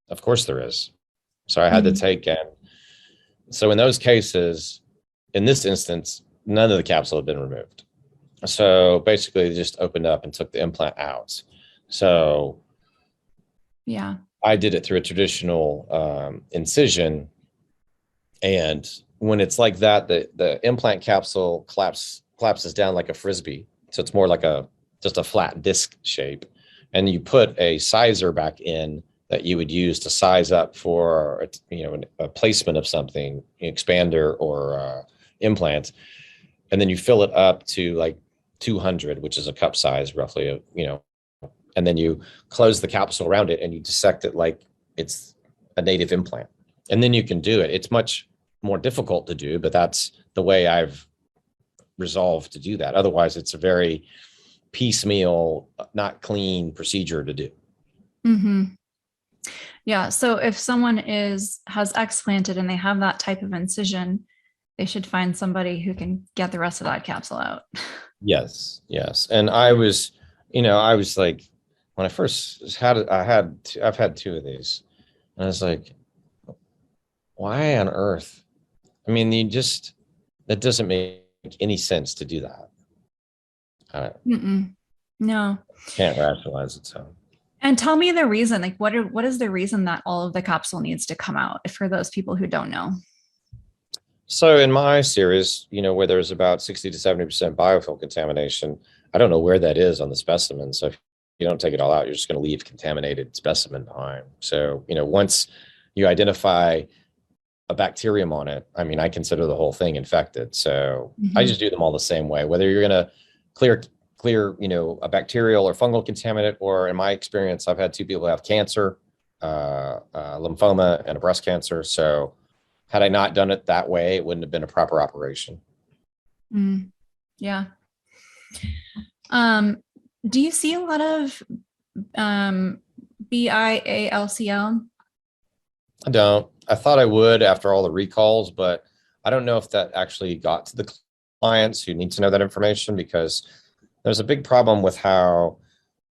of course there is. So I had to take in. So in those cases, in this instance, none of the capsule had been removed. So basically they just opened up and took the implant out. So yeah, I did it through a traditional incision. And when it's like that, the implant capsule collapses down like a Frisbee. So it's more like just a flat disc shape. And you put a sizer back in that you would use to size up for, a placement of something, expander or implant. And then you fill it up to like 200, which is a cup size roughly, and then you close the capsule around it and you dissect it like it's a native implant. And then you can do it. It's much more difficult to do, but that's the way I've resolved to do that. Otherwise, it's a very piecemeal, not clean procedure to do. Mm-hmm. Yeah. So if someone has explanted and they have that type of incision, they should find somebody who can get the rest of that capsule out. Yes. And I was like, when I first had it, I've had 2 of these, and I was like, why on earth? I mean, that doesn't make any sense to do that. No. Can't rationalize it. So. And tell me the reason, like what is the reason that all of the capsule needs to come out for those people who don't know? So in my series, where there's about 60 to 70% biofilm contamination, I don't know where that is on the specimen. So if you don't take it all out, you're just going to leave contaminated specimen behind. So, once you identify a bacterium on it, I mean, I consider the whole thing infected. So I just do them all the same way, whether you're going to clear, a bacterial or fungal contaminant, or in my experience, I've had two people have cancer, lymphoma and a breast cancer. So had I not done it that way, it wouldn't have been a proper operation. Yeah. Do you see a lot of BIALCL? I don't. I thought I would after all the recalls, but I don't know if that actually got to the clients who need to know that information, because there's a big problem with how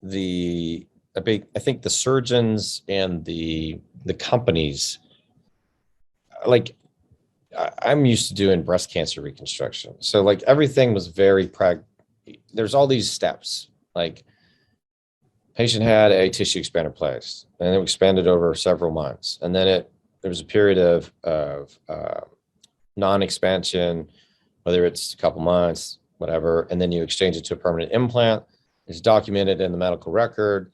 I think the surgeons and the companies, like, I'm used to doing breast cancer reconstruction. So like everything was very there's all these steps. Like, patient had a tissue expander placed, and it expanded over several months. And then there was a period of non-expansion, whether it's a couple months, whatever. And then you exchange it to a permanent implant. It's documented in the medical record.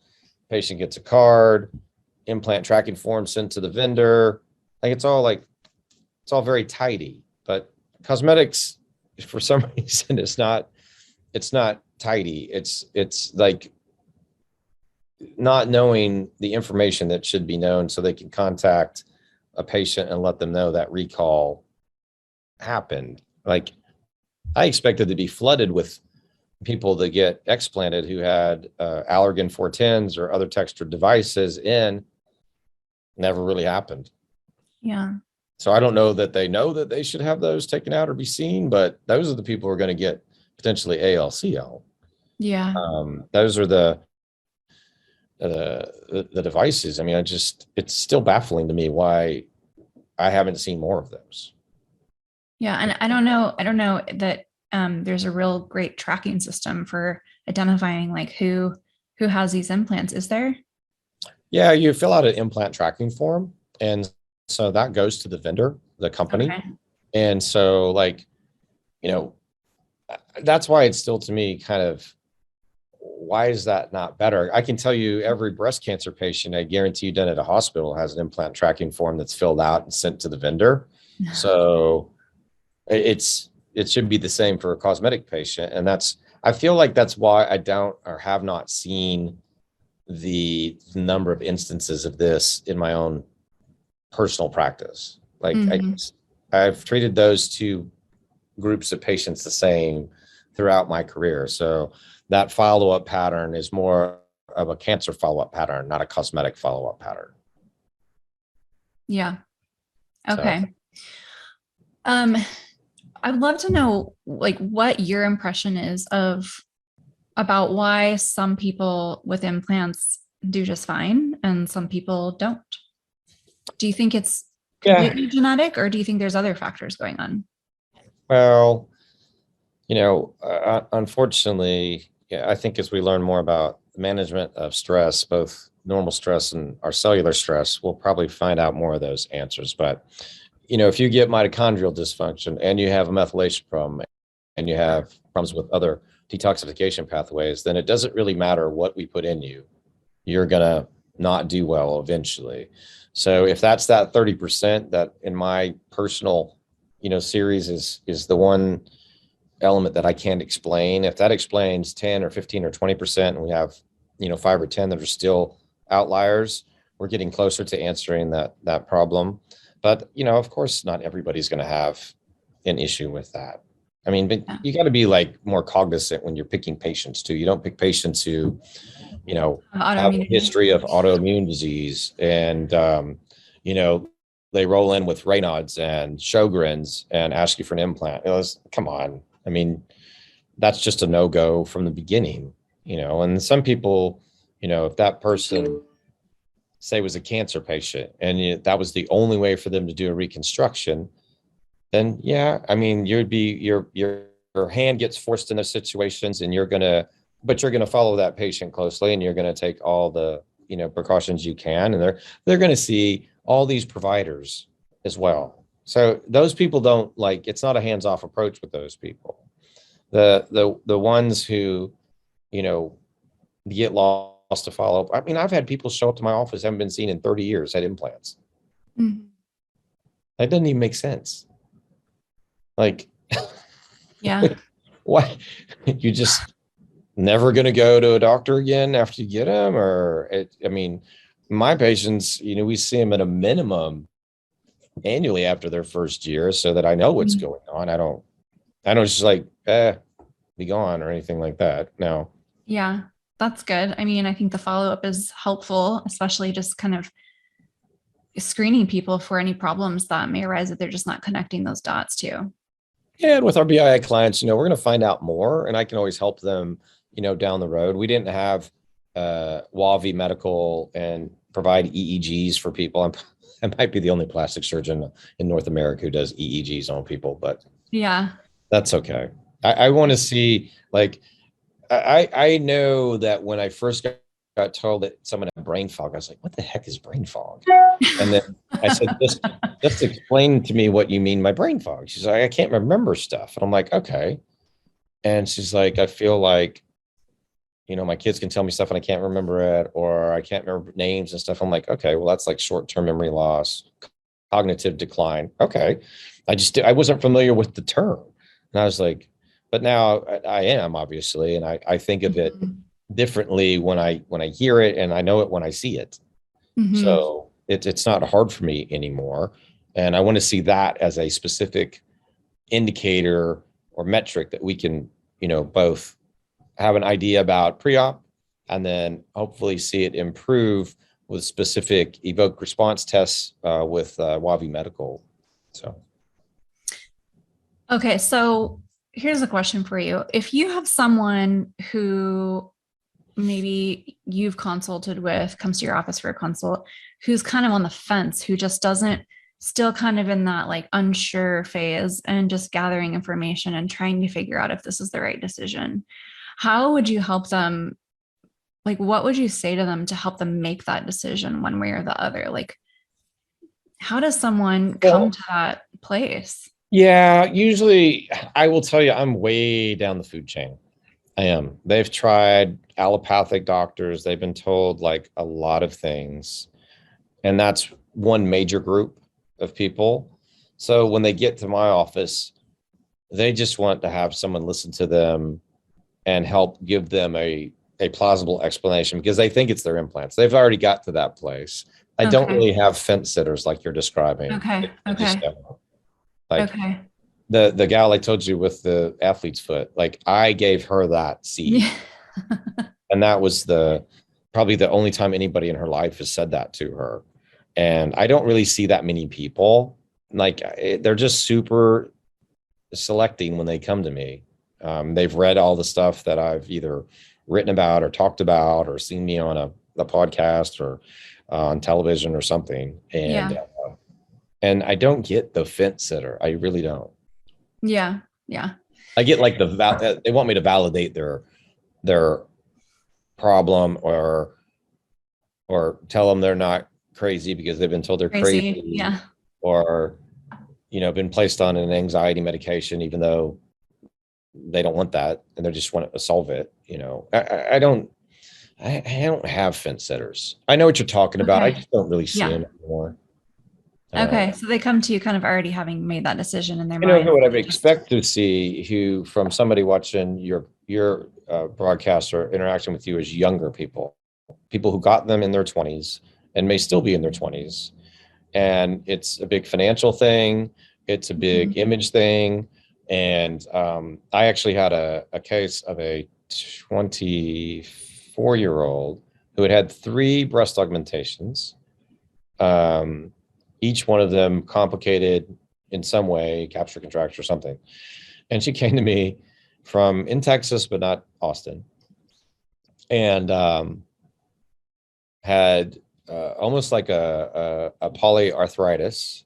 Patient gets a card, implant tracking form sent to the vendor. It's all very tidy. But cosmetics, for some reason, it's not tidy. It's like not knowing the information that should be known, so they can contact a patient and let them know that recall happened. Like, I expected to be flooded with people that get explanted who had Allergan 410s or other textured devices in. Never really happened. Yeah. So I don't know that they know that they should have those taken out or be seen, but those are the people who are going to get potentially ALCL. Yeah. Those are the devices. I mean, it's still baffling to me why I haven't seen more of those. Yeah. And I don't know that there's a real great tracking system for identifying like who has these implants. Is there? Yeah, you fill out an implant tracking form, and so that goes to the vendor, the company. Okay. And so that's why it's still, to me, kind of, why is that not better? I can tell you every breast cancer patient, I guarantee you, done at a hospital has an implant tracking form that's filled out and sent to the vendor. So it should be the same for a cosmetic patient. And I feel like that's why I don't, or have not seen the number of instances of this in my own personal practice. Like, I've treated those two groups of patients the same throughout my career. So that follow-up pattern is more of a cancer follow-up pattern, not a cosmetic follow-up pattern. Yeah. Okay. So. I'd love to know what your impression is about why some people with implants do just fine and some people don't. Do you think it's completely genetic, or do you think there's other factors going on? Well, unfortunately, I think as we learn more about management of stress, both normal stress and our cellular stress, we'll probably find out more of those answers. But if you get mitochondrial dysfunction and you have a methylation problem and you have problems with other detoxification pathways, then it doesn't really matter what we put in you. You're going to not do well eventually. So if that's that 30% that in my personal, series is the one element that I can't explain, if that explains 10 or 15 or 20%, and we have, 5 or 10 that are still outliers, we're getting closer to answering that problem. But, of course, not everybody's going to have an issue with that. I mean, but you got to be more cognizant when you're picking patients too. You don't pick patients who, have a history of autoimmune disease and, they roll in with Raynaud's and Sjogren's and ask you for an implant. Come on. I mean, that's just a no-go from the beginning, and some people, if that person, say, was a cancer patient and that was the only way for them to do a reconstruction, then yeah, I mean, your hand gets forced in those situations, and you're going to follow that patient closely, and you're going to take all the, precautions you can. And they're going to see all these providers as well. So those people don't like, it's not a hands-off approach with those people. The ones who, you know, get lost to follow up. I mean, I've had people show up to my office, haven't been seen in 30 years, had implants. Mhm. That doesn't even make sense. Like, Yeah. what? You just never going to go to a doctor again after you get them? I mean, my patients, you know, we see them at a minimum annually after their first year so that I know what's Mhm. going on. I don't just like, be gone or anything like that. No. Yeah, that's good. I mean, I think the follow-up is helpful, especially just kind of screening people for any problems that may arise that they're just not connecting those dots to. Yeah, and with our BII clients, you know, we're going to find out more, and I can always help them, you know, down the road. We didn't have WAVI medical and provide EEGs for people. I might be the only plastic surgeon in North America who does EEGs on people, but Yeah. that's okay. I want to see, like, I know that when I first got told that someone had brain fog, I was like, what the heck is brain fog? And then I said, just explain to me what you mean by brain fog. She's like, I can't remember stuff. And I'm like, okay. And she's like, I feel like, you know, my kids can tell me stuff and I can't remember it, or I can't remember names and stuff. I'm like, okay, well, that's like short-term memory loss, cognitive decline. Okay. I wasn't familiar with the term. And I was like, but now I am, obviously. And I think of it Mhm. differently when I hear it, and I know it when I see it. Mhm. So it's not hard for me anymore. And I want to see that as a specific indicator or metric that we can, you know, both have an idea about pre-op and then hopefully see it improve with specific evoke response tests with WAVI Medical. So, Okay, so here's a question for you. If you have someone who maybe you've consulted with, comes to your office for a consult, who's kind of on the fence, who just doesn't, still kind of in that like unsure phase and just gathering information and trying to figure out if this is the right decision, how would you help them? Like, what would you say to them to help them make that decision one way or the other? Like, how does someone come well, to that place? yeah, usually I will tell you, I'm way down the food chain. I am. They've tried allopathic doctors. They've been told like a lot of things. And that's one major group of people. So when they get to my office, they just want to have someone listen to them and help give them a plausible explanation because they think it's their implants. They've already got to that place. I don't Okay. really have fence sitters like you're describing. Okay. I just Okay. don't. Like Okay. the gal I told you with the athlete's foot, like I gave her that seed. Yeah. And that was probably the only time anybody in her life has said that to her. And I don't really see that many people. Like they're just super selecting when they come to me. They've read all the stuff that I've either written about or talked about or seen me on a podcast or on television or something. Yeah. And I don't get the fence sitter. I really don't. Yeah. Yeah. I get like they want me to validate their problem or tell them they're not crazy because they've been told they're Crazy. crazy Yeah. or, you know, been placed on an anxiety medication, even though they don't want that and they just want to solve it. You know, I don't have fence sitters. I know what you're talking about. I Okay. just don't really see Yeah. them anymore. Okay. So they come to you kind of already having made that decision in their You know mind. who would I Just expect to see who from somebody watching your broadcast or interaction with you is younger people who got them in their 20s and may still be in their 20s. And it's a big financial thing. It's a big Mhm. image thing. And I actually had a case of a 24-year-old who had three breast augmentations, um, each one of them complicated in some way, capture contracture or something. And she came to me from in Texas, but not Austin, and had almost like a polyarthritis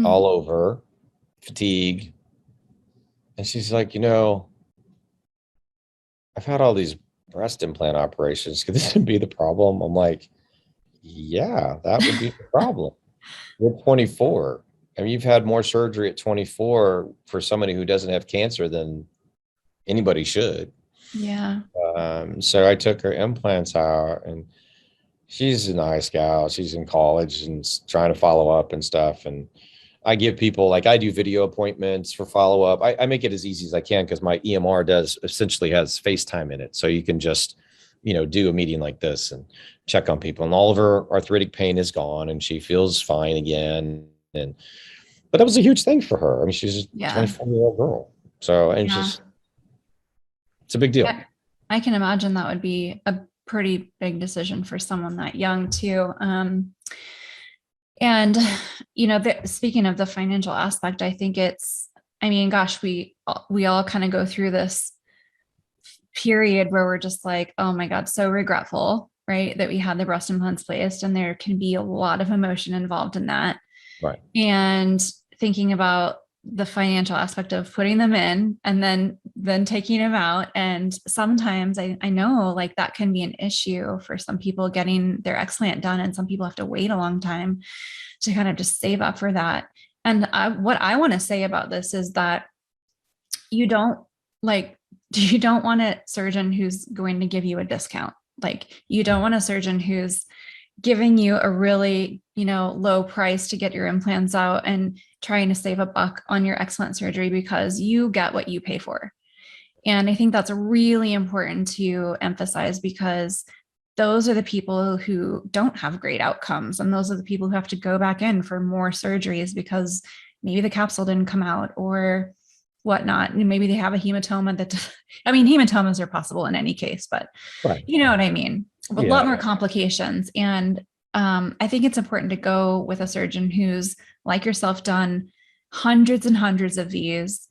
all Mm. over, fatigue. And she's like, you know, I've had all these breast implant operations. Could this be the problem? I'm like, yeah, that would be the problem. You're 24 I mean, you've had more surgery at 24 for somebody who doesn't have cancer than anybody should. Yeah. So I took her implants out, and she's a nice gal. She's in college and trying to follow up and stuff. And I give people, like, I do video appointments for follow up. I make it as easy as I can because my EMR essentially has FaceTime in it. So you can just, do a meeting like this and check on people. And all of her arthritic pain is gone and she feels fine again. But that was a huge thing for her. I mean, she's a 24-year-old girl. So, and it's a big deal. Yeah. I can imagine that would be a pretty big decision for someone that young too. And, speaking of the financial aspect, I think gosh, we all kind of go through this period where we're just like, oh my God, so regretful, right? That we had the breast implants placed, and there can be a lot of emotion involved in that. Right. And thinking about the financial aspect of putting them in and then taking them out. And sometimes I know like that can be an issue for some people getting their explant done. And some people have to wait a long time to kind of just save up for that. And what I want to say about this is that you don't want a surgeon who's going to give you a discount. Like, you don't want a surgeon who's giving you a really, low price to get your implants out and trying to save a buck on your Explant surgery, because you get what you pay for. And I think that's really important to emphasize, because those are the people who don't have great outcomes. And those are the people who have to go back in for more surgeries because maybe the capsule didn't come out or whatnot. Maybe they have a hematoma hematomas are possible in any case, but right. You know what I mean? A lot more complications. And I think it's important to go with a surgeon who's, like yourself, done hundreds and hundreds of these,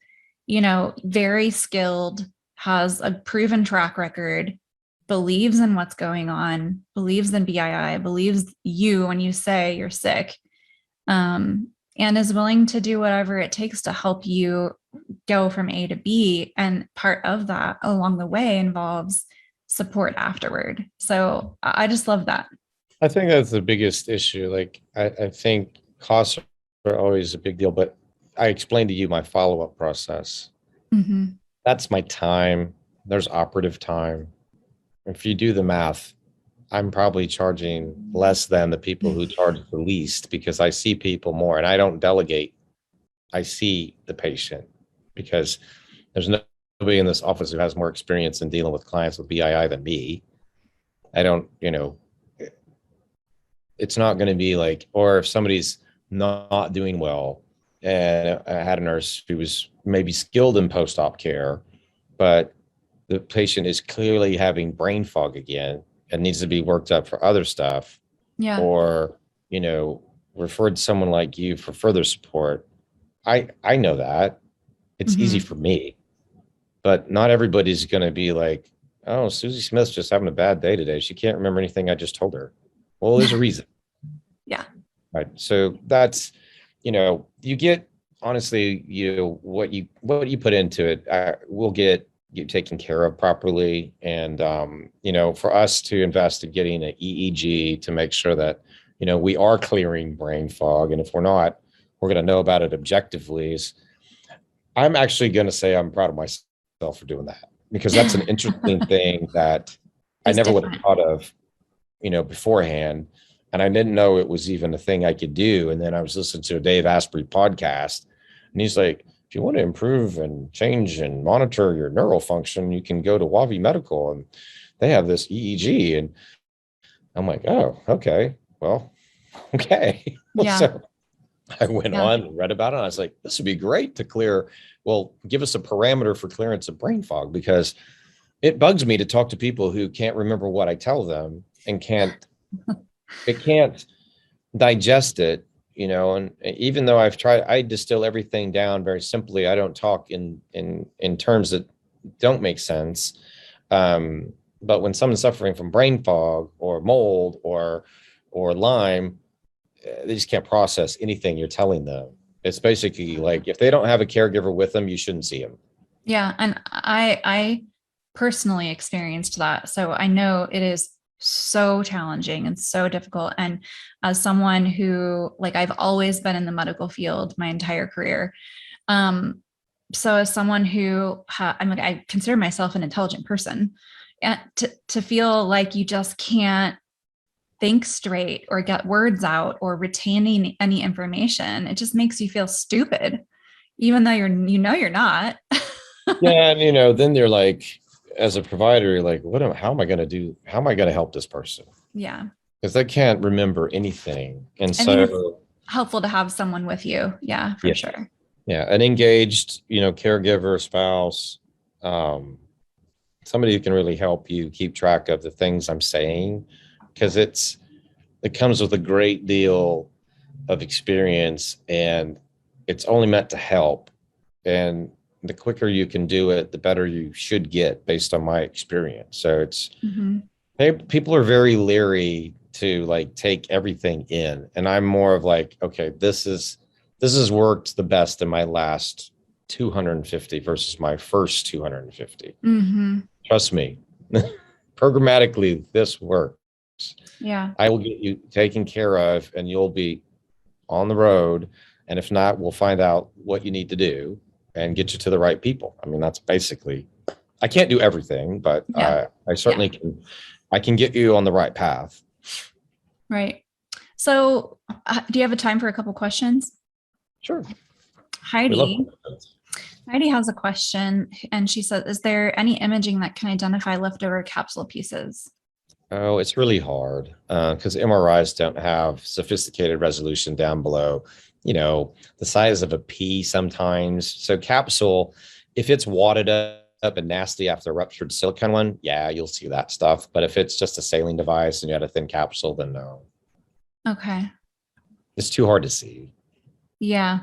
very skilled, has a proven track record, believes in what's going on, believes in BII, believes you when you say you're sick, and is willing to do whatever it takes to help you go from A to B. And part of that along the way involves support afterward. So I just love that. I think that's the biggest issue. Like, I think costs are always a big deal, but I explained to you my follow-up process. Mm-hmm. That's my time. There's operative time. If you do the math, I'm probably charging less than the people who charge the least, because I see people more, and I don't delegate. I see the patient, because there's nobody in this office who has more experience in dealing with clients with BII than me. I don't, it's not going to be like, or if somebody's not doing well, and I had a nurse who was maybe skilled in post-op care, but the patient is clearly having brain fog again and needs to be worked up for other stuff. Yeah. Or, referred to someone like you for further support. I know that it's easy for me, but not everybody's going to be like, oh, Susie Smith's just having a bad day today. She can't remember anything I just told her. Well, there's a reason. Yeah. Right. So that's, you get, honestly, what you put into it will get you taken care of properly. And, for us to invest in getting an EEG to make sure that, we are clearing brain fog. And if we're not, we're going to know about it objectively. I'm actually going to say I'm proud of myself for doing that, because that's an interesting thing that I never would have thought of, beforehand. And I didn't know it was even a thing I could do. And then I was listening to a Dave Asprey podcast, and he's like, if you want to improve and change and monitor your neural function, you can go to Wavi Medical, and they have this EEG. And I'm like, oh, okay, well, okay. Yeah. So I went on and read about it. And I was like, this would be great to clear. Well, give us a parameter for clearance of brain fog, because it bugs me to talk to people who can't remember what I tell them and can't digest it, and even though I've tried, I distill everything down very simply. I don't talk in terms that don't make sense. But when someone's suffering from brain fog or mold or Lyme, they just can't process anything you're telling them. It's basically like, if they don't have a caregiver with them, you shouldn't see them. Yeah. And I personally experienced that. So I know it is so challenging and so difficult. And as someone who, like, I've always been in the medical field my entire career. So as someone who I'm like, I consider myself an intelligent person, and to feel like you just can't think straight or get words out or retaining any information, it just makes you feel stupid, even though you're not. Yeah, and then they're like, as a provider, you're like, how am I going to do? How am I going to help this person? Yeah. Because they can't remember anything. And I mean, it's so, helpful to have someone with you. Yeah, for yeah, sure. yeah, an engaged, caregiver, spouse, um, somebody who can really help you keep track of the things I'm saying, because it comes with a great deal of experience, and it's only meant to help. And the quicker you can do it, the better you should get based on my experience. So people are very leery to like take everything in. And I'm more of like, okay, this has worked the best in my last 250 versus my first 250. Trust me, programmatically, this works. Yeah. I will get you taken care of and you'll be on the road. And if not, we'll find out what you need to do and get you to the right people. I mean, that's basically, I can't do everything, but I certainly can. I can get you on the right path. Right. So do you have a time for a couple questions? Sure. Heidi has a question, and she says, is there any imaging that can identify leftover capsule pieces? Oh, it's really hard because MRIs don't have sophisticated resolution down below, the size of a pea sometimes. So capsule, if it's wadded up and nasty after a ruptured silicone one, yeah, you'll see that stuff. But if it's just a saline device and you had a thin capsule, then no. Okay. It's too hard to see. Yeah.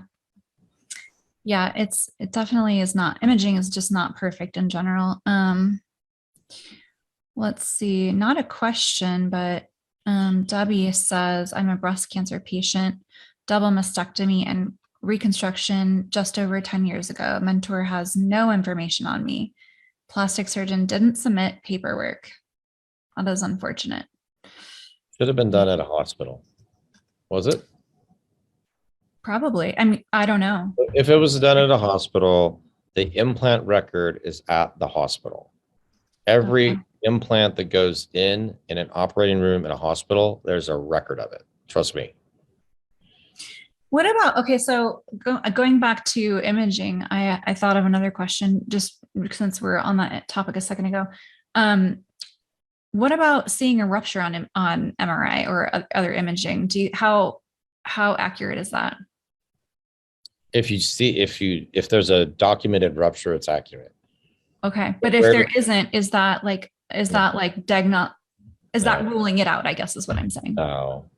Yeah, it definitely is not. Imaging is just not perfect in general. Let's see, not a question, but Debbie says, I'm a breast cancer patient, double mastectomy and reconstruction just over 10 years ago. Mentor has no information on me. Plastic surgeon didn't submit paperwork. That is unfortunate. Should have been done at a hospital. Was it? Probably. I mean, I don't know. If it was done at a hospital, the implant record is at the hospital. Every implant that goes in an operating room in a hospital, there's a record of it. Trust me. What about, okay, so going back to imaging, I thought of another question just since we're on that topic a second ago. What about seeing a rupture on MRI or other imaging? How accurate is that? If there's a documented rupture, it's accurate. Okay. But if there isn't, is that ruling it out, I guess is what I'm saying. No.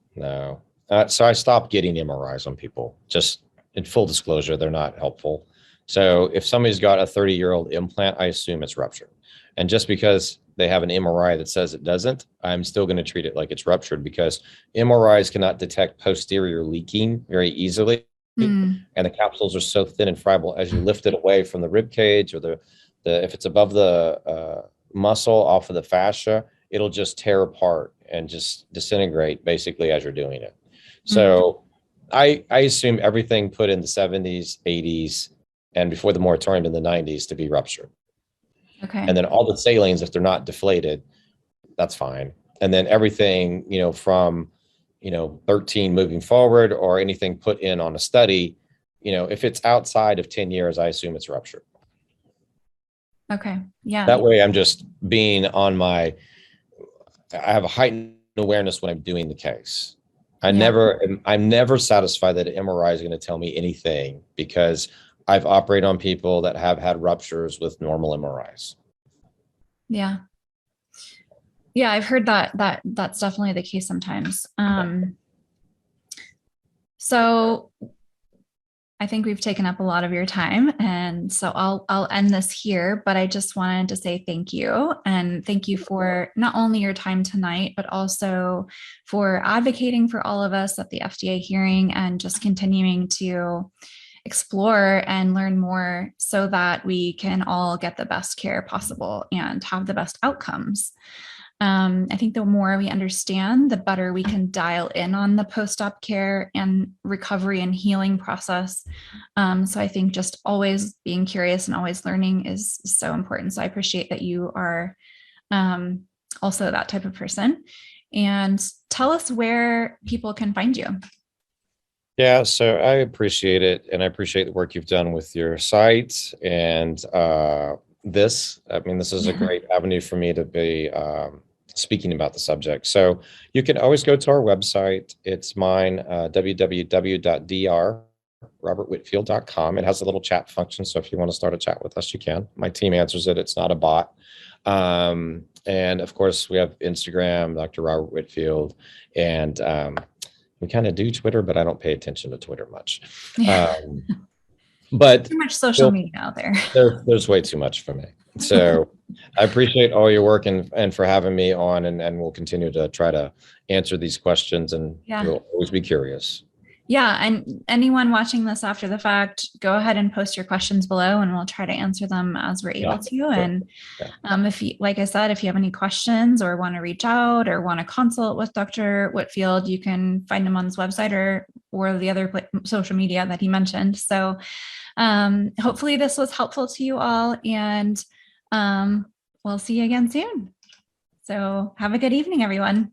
So I stopped getting MRIs on people. Just in full disclosure, they're not helpful. So if somebody's got a 30-year-old implant, I assume it's ruptured. And just because they have an MRI that says it doesn't, I'm still going to treat it like it's ruptured because MRIs cannot detect posterior leaking very easily. And the capsules are so thin and friable as you lift it away from the rib cage or if it's above the muscle off of the fascia, it'll just tear apart and just disintegrate basically as you're doing it. So I assume everything put in the 70s, 80s, and before the moratorium in the 90s to be ruptured. Okay. And then all the salines, if they're not deflated, that's fine. And then everything, from 13 moving forward or anything put in on a study, if it's outside of 10 years, I assume it's ruptured. Okay. Yeah. That way I'm just being I have a heightened awareness when I'm doing the case. I'm never satisfied that an MRI is going to tell me anything because I've operated on people that have had ruptures with normal MRIs. Yeah. Yeah, I've heard that's definitely the case sometimes. So I think we've taken up a lot of your time, and so I'll end this here, but I just wanted to say thank you, and thank you for not only your time tonight, but also for advocating for all of us at the FDA hearing and just continuing to explore and learn more so that we can all get the best care possible and have the best outcomes. I think the more we understand, the better we can dial in on the post-op care and recovery and healing process. So I think just always being curious and always learning is so important. So I appreciate that you are also that type of person. And tell us where people can find you. Yeah, so I appreciate it, and I appreciate the work you've done with your site and this. I mean, this is a great avenue for me to be speaking about the subject. So you can always go to our website. It's mine, www.drrobertwhitfield.com. It has a little chat function, so if you want to start a chat with us, you can. My team answers it. It's not a bot. And of course, we have Instagram, Dr. Robert Whitfield, and we kind of do Twitter, but I don't pay attention to Twitter much. But too much social media out there. There's way too much for me. So I appreciate all your work and for having me on, and we'll continue to try to answer these questions, and we'll always be curious. Yeah. And anyone watching this after the fact, go ahead and post your questions below and we'll try to answer them as we're able to. Sure. And if you, like I said, if you have any questions or want to reach out or want to consult with Dr. Whitfield, you can find him on his website or the other social media that he mentioned. So hopefully this was helpful to you all, and we'll see you again soon. So have a good evening, everyone.